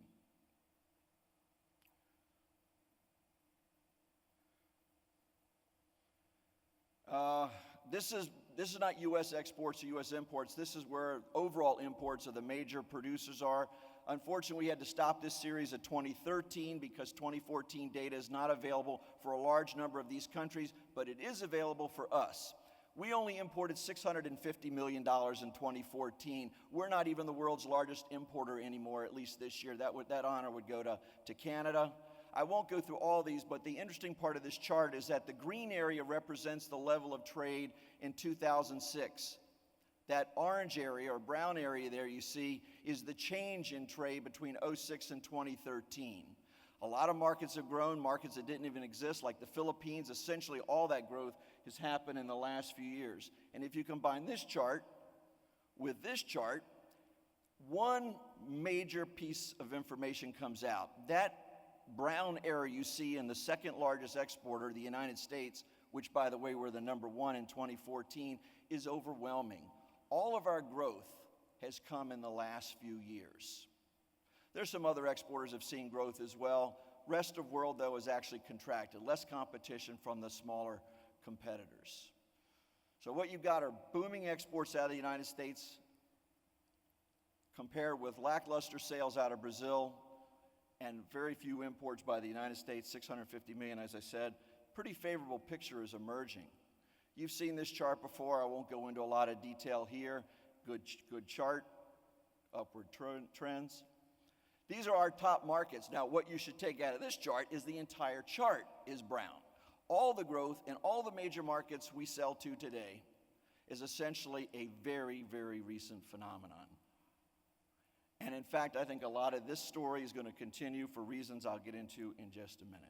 This is not U.S. exports or U.S. imports. This is where overall imports of the major producers are. Unfortunately, we had to stop this series at 2013 because 2014 data is not available for a large number of these countries, but it is available for us. We only imported $650 million in 2014. We're not even the world's largest importer anymore, at least this year. That honor would go to Canada. I won't go through all these, but the interesting part of this chart is that the green area represents the level of trade in 2006. That orange area or brown area there you see is the change in trade between 2006 and 2013. A lot of markets have grown, markets that didn't even exist, like the Philippines. Essentially all that growth has happened in the last few years. And if you combine this chart with this chart, one major piece of information comes out. That brown area you see in the second largest exporter, the United States, which by the way, we're the number 1 in 2014, is overwhelming. All of our growth has come in the last few years. There's some other exporters have seen growth as well. Rest of world, though, has actually contracted. Less competition from the smaller competitors. So what you've got are booming exports out of the United States compared with lackluster sales out of Brazil and very few imports by the United States, 650 million, as I said. Pretty favorable picture is emerging. You've seen this chart before. I won't go into a lot of detail here. Good chart, upward trends. These are our top markets. Now, what you should take out of this chart is the entire chart is brown. All the growth in all the major markets we sell to today is essentially a very, very recent phenomenon. And in fact, I think a lot of this story is going to continue for reasons I'll get into in just a minute.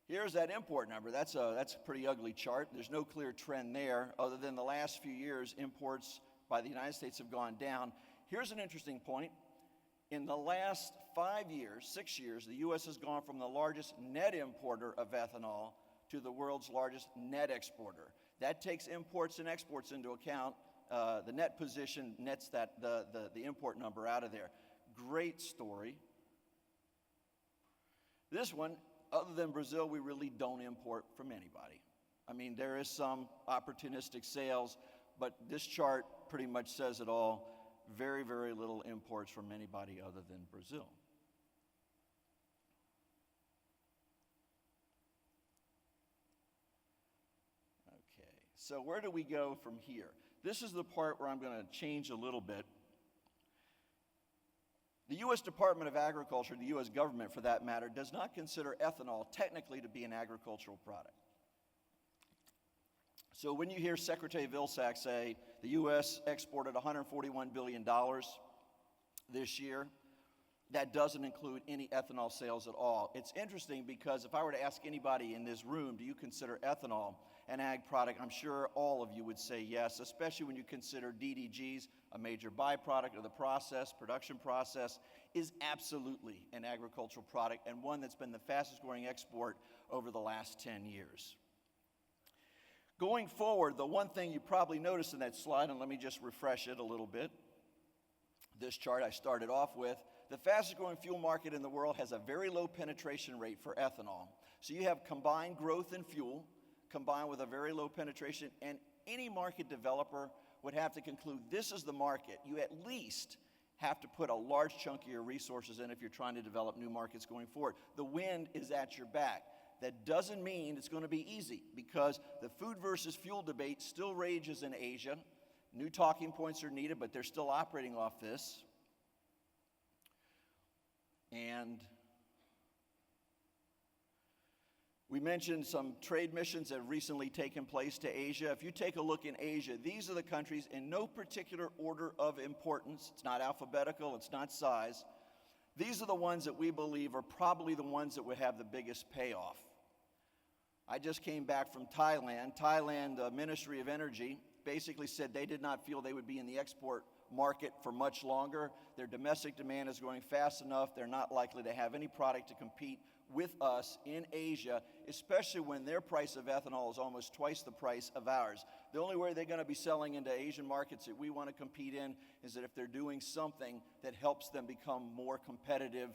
Here's that import number. That's a pretty ugly chart. There's no clear trend there other than the last few years imports by the United States have gone down. Here's an interesting point. In the last 6 years, the U.S. has gone from the largest net importer of ethanol to the world's largest net exporter. That takes imports and exports into account. The net position nets the import number out of there. Great story. This one, other than Brazil, we really don't import from anybody. I mean, there is some opportunistic sales, but this chart pretty much says it all. Very, very little imports from anybody other than Brazil. Okay, so where do we go from here? This is the part where I'm going to change a little bit. The U.S. Department of Agriculture, the U.S. government for that matter, does not consider ethanol technically to be an agricultural product. So when you hear Secretary Vilsack say the U.S. exported $141 billion this year, that doesn't include any ethanol sales at all. It's interesting because if I were to ask anybody in this room, do you consider ethanol an ag product, I'm sure all of you would say yes, especially when you consider DDGs, a major byproduct of the process, production process, is absolutely an agricultural product and one that's been the fastest growing export over the last 10 years. Going forward, the one thing you probably noticed in that slide, and let me just refresh it a little bit, this chart I started off with, the fastest growing fuel market in the world has a very low penetration rate for ethanol. So you have combined growth in fuel, combined with a very low penetration, and any market developer would have to conclude this is the market. You at least have to put a large chunk of your resources in if you're trying to develop new markets going forward. The wind is at your back. That doesn't mean it's going to be easy because the food versus fuel debate still rages in Asia. New talking points are needed, but they're still operating off this. And we mentioned some trade missions that have recently taken place to Asia. If you take a look in Asia, these are the countries in no particular order of importance. It's not alphabetical, it's not size. These are the ones that we believe are probably the ones that would have the biggest payoff. I just came back from Thailand. Thailand, the Ministry of Energy, basically said they did not feel they would be in the export market for much longer. Their domestic demand is growing fast enough. They're not likely to have any product to compete with us in Asia, especially when their price of ethanol is almost twice the price of ours. The only way they're going to be selling into Asian markets that we want to compete in is that if they're doing something that helps them become more competitive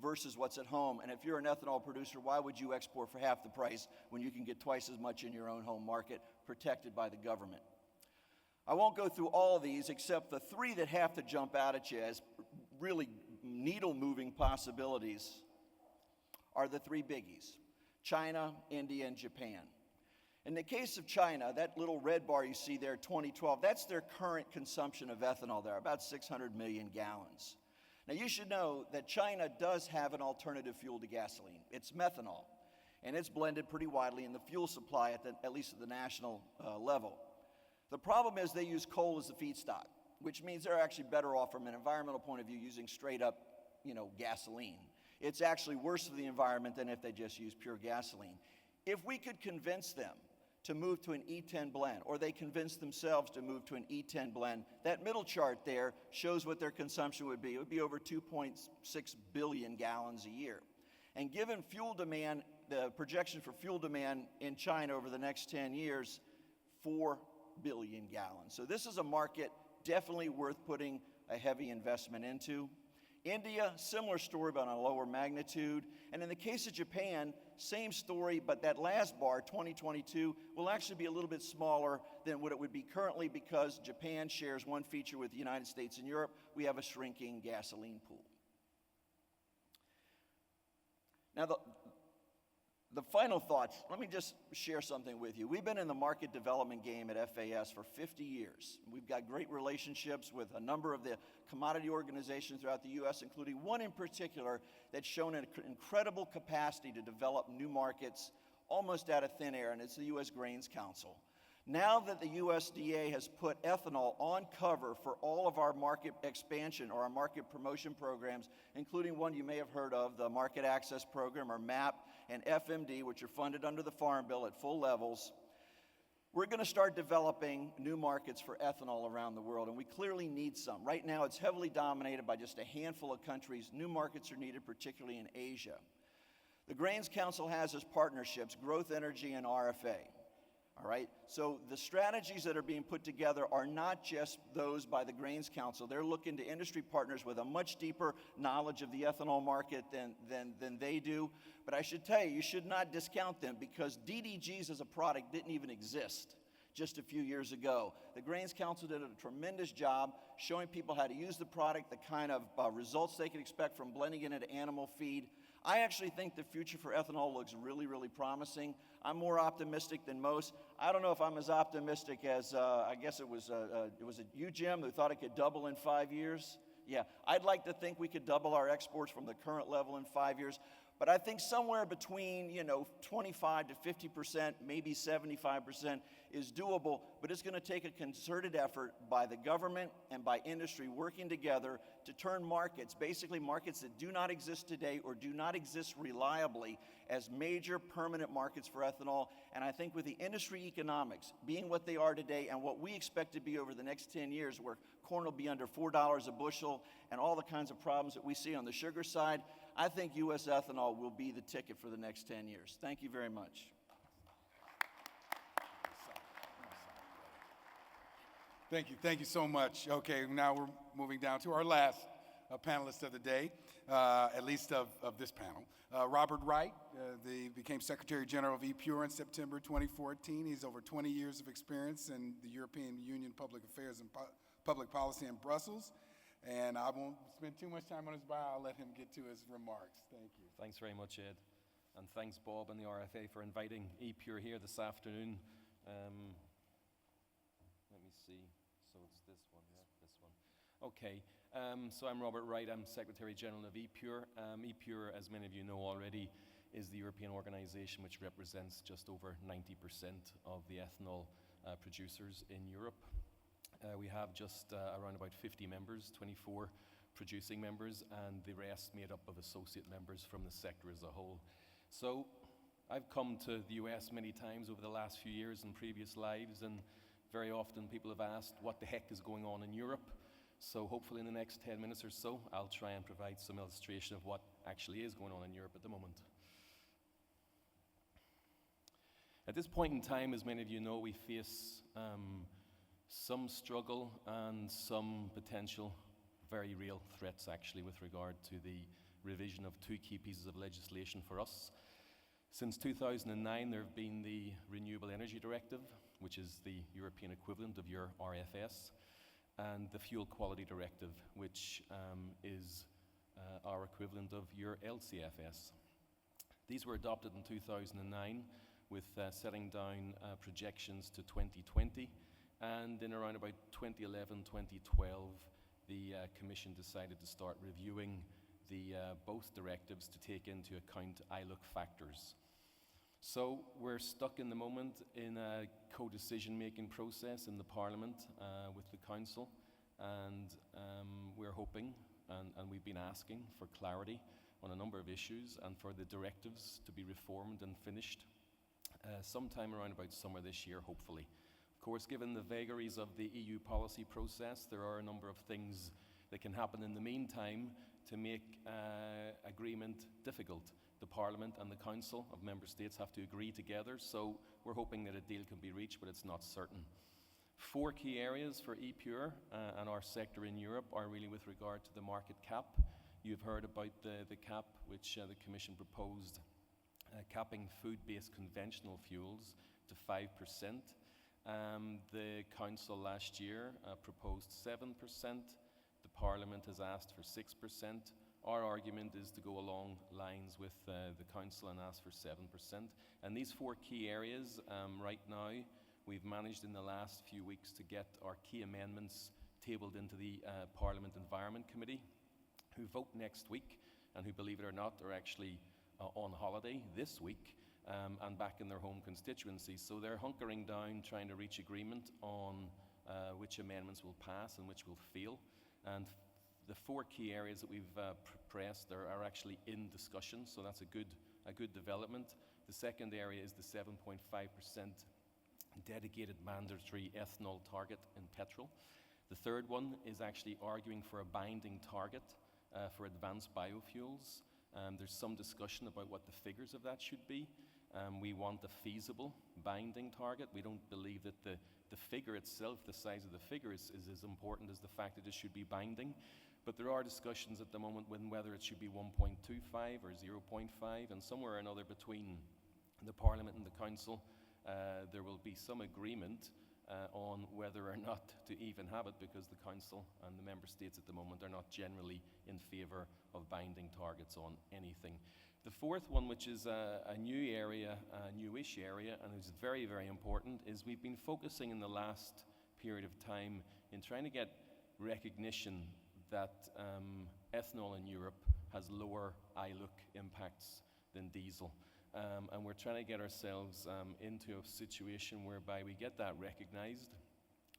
versus what's at home. And if you're an ethanol producer, why would you export for half the price when you can get twice as much in your own home market protected by the government? I won't go through all of these except the three that have to jump out at you as really needle-moving possibilities are the three biggies: China, India, and Japan. In the case of China, that little red bar you see there, 2012, that's their current consumption of ethanol there, about 600 million gallons. Now you should know that China does have an alternative fuel to gasoline. It's methanol, and it's blended pretty widely in the fuel supply at least at the national level. The problem is they use coal as the feedstock, which means they're actually better off from an environmental point of view using straight up, gasoline. It's actually worse for the environment than if they just use pure gasoline. If we could convince them to move to an E10 blend, or they convince themselves to move to an E10 blend, that middle chart there shows what their consumption would be. It would be over 2.6 billion gallons a year. And given fuel demand, the projection for fuel demand in China over the next 10 years, 4 billion gallons. So this is a market definitely worth putting a heavy investment into. India, similar story, but on a lower magnitude. And in the case of Japan, same story, but that last bar, 2022, will actually be a little bit smaller than what it would be currently because Japan shares one feature with the United States and Europe. We have a shrinking gasoline pool. Now, the final thoughts, let me just share something with you. We've been in the market development game at FAS for 50 years. We've got great relationships with a number of the commodity organizations throughout the U.S., including one in particular that's shown an incredible capacity to develop new markets almost out of thin air, and it's the U.S. Grains Council. Now that the USDA has put ethanol on cover for all of our market expansion or our market promotion programs, including one you may have heard of, the Market Access Program, or MAP, and FMD, which are funded under the Farm Bill at full levels, we're going to start developing new markets for ethanol around the world, and we clearly need some. Right now, it's heavily dominated by just a handful of countries. New markets are needed, particularly in Asia. The Grains Council has as partnerships Growth Energy and RFA. All right, so the strategies that are being put together are not just those by the Grains Council. They're looking to industry partners with a much deeper knowledge of the ethanol market than they do. But I should tell you, you should not discount them because DDGs as a product didn't even exist just a few years ago. The Grains Council did a tremendous job showing people how to use the product, the kind of results they can expect from blending it into animal feed. I actually think the future for ethanol looks really, really promising. I'm more optimistic than most. I don't know if I'm as optimistic as, I guess it was you, Jim, who thought it could double in 5 years? Yeah, I'd like to think we could double our exports from the current level in 5 years. But I think somewhere between, 25 to 50%, maybe 75% is doable, but it's going to take a concerted effort by the government and by industry working together to turn markets, basically markets that do not exist today or do not exist reliably, as major permanent markets for ethanol. And I think with the industry economics being what they are today and what we expect to be over the next 10 years, where corn will be under $4 a bushel and all the kinds of problems that we see on the sugar side, I think U.S. ethanol will be the ticket for the next 10 years. Thank you very much. Thank you so much. Okay, now we're moving down to our last panelist of the day, at least of this panel. Robert Wright, became Secretary General of EPUR in September 2014. He's over 20 years of experience in the European Union Public Affairs and Public Policy in Brussels. And I won't spend too much time on his bio. I'll let him get to his remarks. Thank you. Thanks very much, Ed. And thanks, Bob and the RFA, for inviting EPUR here this afternoon. Let me see. So it's this one, yeah, this one. Okay, so I'm Robert Wright. I'm Secretary General of EPUR. EPUR, as many of you know already, is the European organization which represents just over 90% of the ethanol producers in Europe. We have just around about 50 members, 24 producing members, and the rest made up of associate members from the sector as a whole. So I've come to the US many times over the last few years in previous lives, and very often people have asked what the heck is going on in Europe. So hopefully in the next 10 minutes or so, I'll try and provide some illustration of what actually is going on in Europe at the moment. At this point in time, as many of you know, we face some struggle and some potential very real threats actually with regard to the revision of two key pieces of legislation for us. Since 2009 there have been the Renewable Energy Directive, which is the European equivalent of your RFS, and the Fuel Quality Directive, which is our equivalent of your LCFS. These were adopted in 2009 with setting down projections to 2020. And in around about 2011, 2012, the Commission decided to start reviewing both directives to take into account ILUC factors. So we're stuck in the moment in a co-decision making process in the Parliament with the Council, and we're hoping, and we've been asking for clarity on a number of issues and for the directives to be reformed and finished sometime around about summer this year, hopefully. Of course, given the vagaries of the EU policy process, there are a number of things that can happen in the meantime to make agreement difficult. The Parliament and the Council of Member States have to agree together, so we're hoping that a deal can be reached, but it's not certain. 4 key areas for EPUR and our sector in Europe are really with regard to the market cap. You've heard about the cap which the Commission proposed, capping food-based conventional fuels to 5%. The Council last year proposed 7%. The Parliament has asked for 6%. Our argument is to go along lines with the Council and ask for 7%. And these 4 key areas, right now, we've managed in the last few weeks to get our key amendments tabled into the Parliament Environment Committee, who vote next week, and who, believe it or not, are actually on holiday this week. And back in their home constituencies. So they're hunkering down, trying to reach agreement on which amendments will pass and which will fail. And the 4 key areas that we've pressed are actually in discussion, so that's a good development. The second area is the 7.5% dedicated mandatory ethanol target in petrol. The third one is actually arguing for a binding target for advanced biofuels. There's some discussion about what the figures of that should be. We want a feasible binding target. We don't believe that the figure itself, the size of the figure, is as important as the fact that it should be binding. But there are discussions at the moment on whether it should be 1.25 or 0.5, and somewhere or another between the Parliament and the Council, there will be some agreement on whether or not to even have it, because the Council and the Member States at the moment are not generally in favour of binding targets on anything. The fourth one, which is a new area, a newish area, and is very, very important, is we've been focusing in the last period of time in trying to get recognition that ethanol in Europe has lower ILUC impacts than diesel. And we're trying to get ourselves into a situation whereby we get that recognized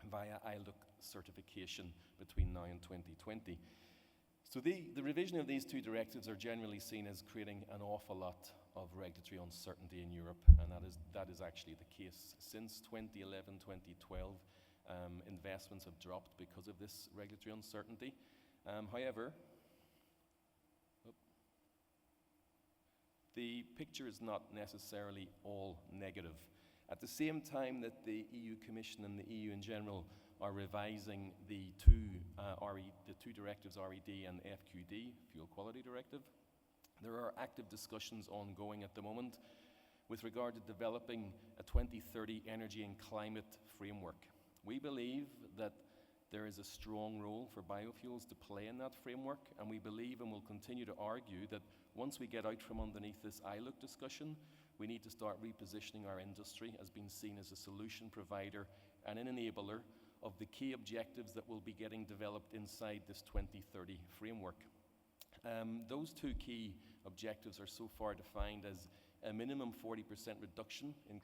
via ILUC certification between now and 2020. So the revision of these two directives are generally seen as creating an awful lot of regulatory uncertainty in Europe, and that is actually the case. Since 2011, 2012, investments have dropped because of this regulatory uncertainty. However, the picture is not necessarily all negative. At the same time that the EU Commission and the EU in general are revising the two directives, RED and FQD, Fuel Quality Directive, there are active discussions ongoing at the moment with regard to developing a 2030 energy and climate framework. We believe that there is a strong role for biofuels to play in that framework, and we believe and will continue to argue that once we get out from underneath this ILUC discussion, we need to start repositioning our industry as being seen as a solution provider and an enabler of the key objectives that will be getting developed inside this 2030 framework. Those two key objectives are so far defined as a minimum 40% reduction in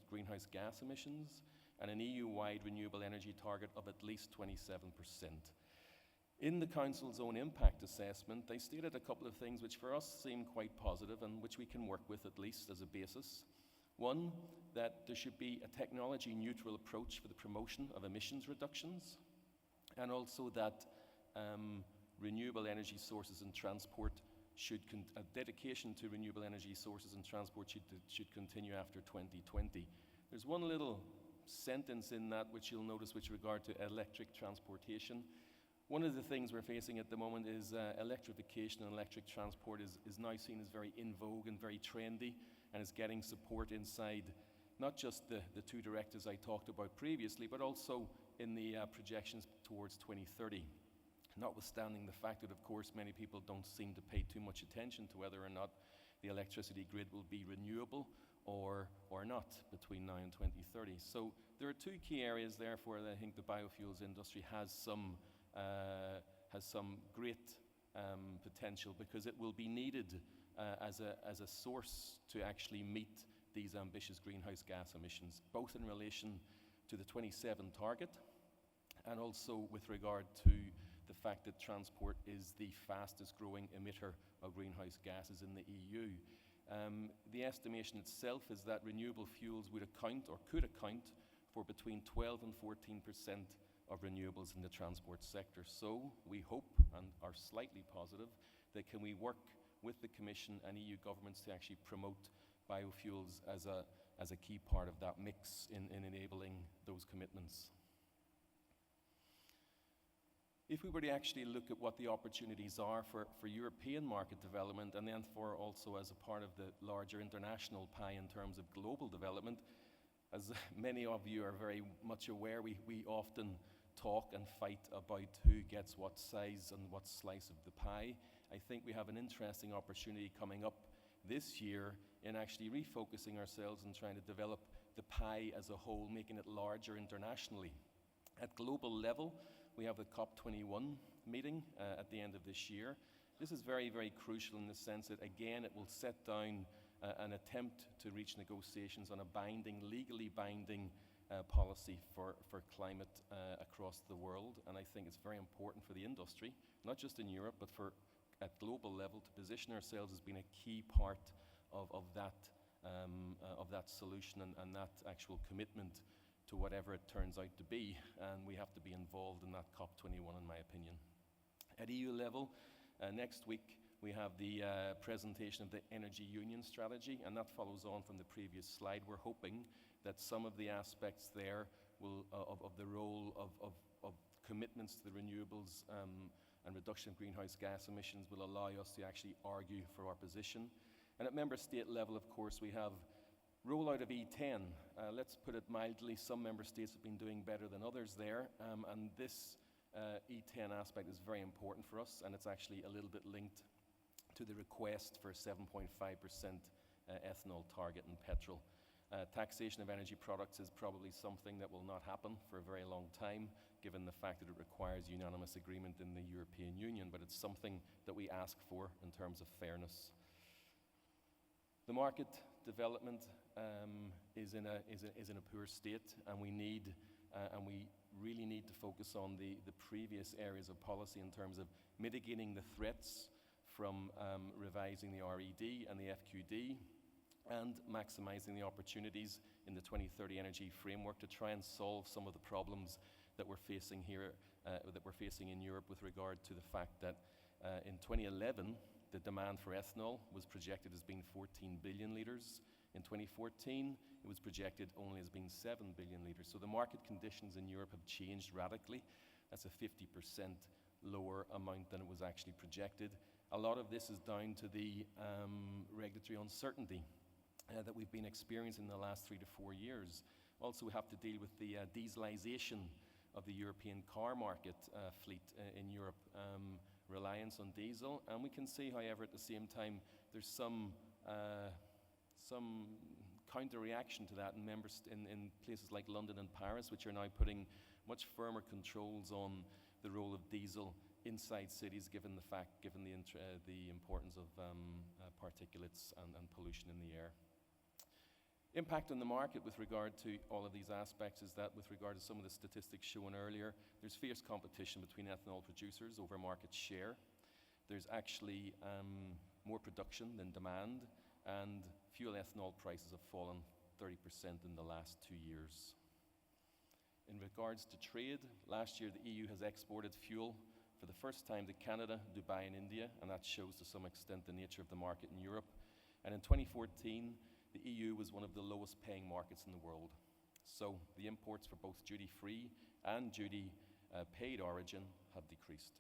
greenhouse gas emissions and an EU-wide renewable energy target of at least 27%. In the Council's own impact assessment, they stated a couple of things which for us seem quite positive and which we can work with at least as a basis. One, that there should be a technology-neutral approach for the promotion of emissions reductions, and also that renewable energy sources and transport a dedication to renewable energy sources and transport should continue after 2020. There's one little sentence in that which you'll notice with regard to electric transportation. One of the things we're facing at the moment is electrification, and electric transport is now seen as very in vogue and very trendy, and is getting support inside not just the two directives I talked about previously, but also in the projections towards 2030. Notwithstanding the fact that, of course, many people don't seem to pay too much attention to whether or not the electricity grid will be renewable or not between now and 2030. So there are two key areas, therefore, that I think the biofuels industry has some great potential, because it will be needed as a source to actually meet these ambitious greenhouse gas emissions, both in relation to the 27 target and also with regard to the fact that transport is the fastest growing emitter of greenhouse gases in the EU. The estimation itself is that renewable fuels would account or could account for between 12 and 14% of renewables in the transport sector. So we hope and are slightly positive that can we work with the Commission and EU governments to actually promote biofuels as a key part of that mix in enabling those commitments. If we were to actually look at what the opportunities are for European market development, and then for also as a part of the larger international pie in terms of global development, as many of you are very much aware, we often talk and fight about who gets what size and what slice of the pie. I think we have an interesting opportunity coming up this year in actually refocusing ourselves and trying to develop the pie as a whole, making it larger internationally. At global level, we have the COP21 meeting at the end of this year. This is very, very crucial in the sense that, again, it will set down an attempt to reach negotiations on a legally binding policy for climate across the world. And I think it's very important for the industry, not just in Europe, but at global level, to position ourselves as being a key part of that solution and that actual commitment to whatever it turns out to be, and we have to be involved in that COP21, in my opinion. At EU level, next week we have the presentation of the Energy Union strategy, and that follows on from the previous slide. We're hoping that some of the aspects there of the role of commitments to the renewables and reduction of greenhouse gas emissions will allow us to actually argue for our position. And at member state level, of course, we have Rollout of E10, let's put it mildly, some member states have been doing better than others there, and this E10 aspect is very important for us, and it's actually a little bit linked to the request for a 7.5% ethanol target in petrol. Taxation of energy products is probably something that will not happen for a very long time, given the fact that it requires unanimous agreement in the European Union, but it's something that we ask for in terms of fairness. The market development is in a poor state, and we really need to focus on the previous areas of policy in terms of mitigating the threats from revising the RED and the FQD, and maximizing the opportunities in the 2030 energy framework to try and solve some of the problems that we're facing here, that we're facing in Europe with regard to the fact that in 2011, the demand for ethanol was projected as being 14 billion litres. In 2014, it was projected only as being 7 billion litres. So the market conditions in Europe have changed radically. That's a 50% lower amount than it was actually projected. A lot of this is down to the regulatory uncertainty that we've been experiencing in the last 3 to 4 years. Also, we have to deal with the dieselization of the European car market fleet in Europe, reliance on diesel. And we can see, however, at the same time, there's some counter-reaction to that in places like London and Paris, which are now putting much firmer controls on the role of diesel inside cities, given the importance of particulates and pollution in the air. Impact on the market with regard to all of these aspects is that with regard to some of the statistics shown earlier, there's fierce competition between ethanol producers over market share. There's actually more production than demand, and fuel ethanol prices have fallen 30% in the last 2 years. In regards to trade, last year the EU has exported fuel for the first time to Canada, Dubai and India, and that shows to some extent the nature of the market in Europe. And in 2014, the EU was one of the lowest paying markets in the world. So the imports for both duty-free and duty-paid origin have decreased.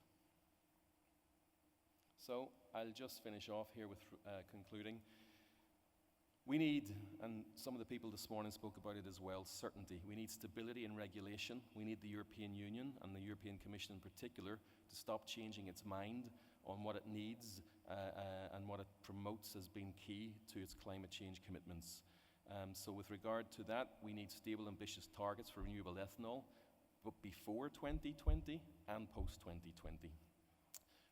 So I'll just finish off here with concluding. We need, and some of the people this morning spoke about it as well, certainty. We need stability in regulation. We need the European Union and the European Commission in particular to stop changing its mind on what it needs and what it promotes as being key to its climate change commitments. So with regard to that, we need stable, ambitious targets for renewable ethanol, but before 2020 and post-2020.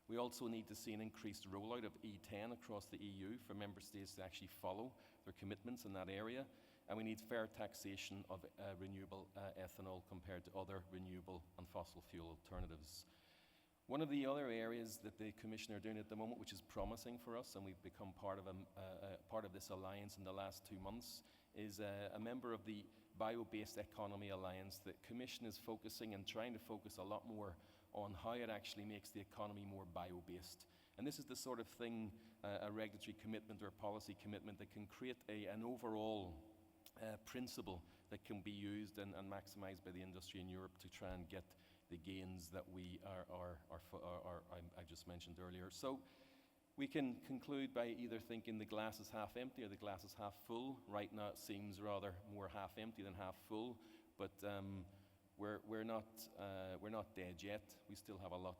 We also need to see an increased rollout of E10 across the EU for member states to actually follow their commitments in that area. And we need fair taxation of renewable ethanol compared to other renewable and fossil fuel alternatives. One of the other areas that the Commission are doing at the moment, which is promising for us, and we've become part of this alliance in the last 2 months, is a member of the Bio-Based Economy Alliance. The Commission is focusing and trying to focus a lot more on how it actually makes the economy more bio-based. And this is the sort of thing, a regulatory commitment or a policy commitment that can create an overall principle that can be used and maximized by the industry in Europe to try and get the gains that I just mentioned earlier. So we can conclude by either thinking the glass is half empty or the glass is half full. Right now it seems rather more half empty than half full, but we're not dead yet. We still have a lot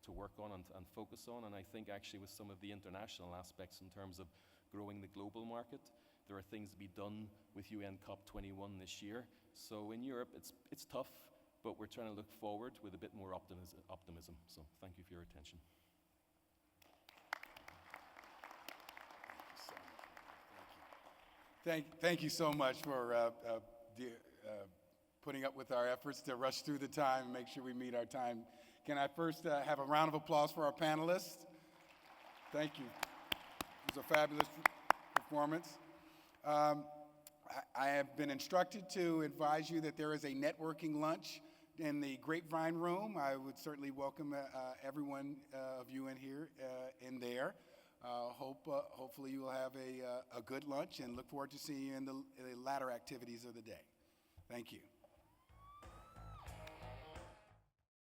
to work on and focus on, and I think actually with some of the international aspects in terms of growing the global market, there are things to be done with UN COP21 this year. So in Europe, it's tough, but we're trying to look forward with a bit more optimism. So thank you for your attention. Thank you so much for putting up with our efforts to rush through the time and make sure we meet our time. Can I first have a round of applause for our panelists? Thank you. It was a fabulous performance. I have been instructed to advise you that there is a networking lunch in the Grapevine Room. I would certainly welcome everyone of you in here in there. Hopefully you will have a good lunch and look forward to seeing you in the latter activities of the day. Thank you.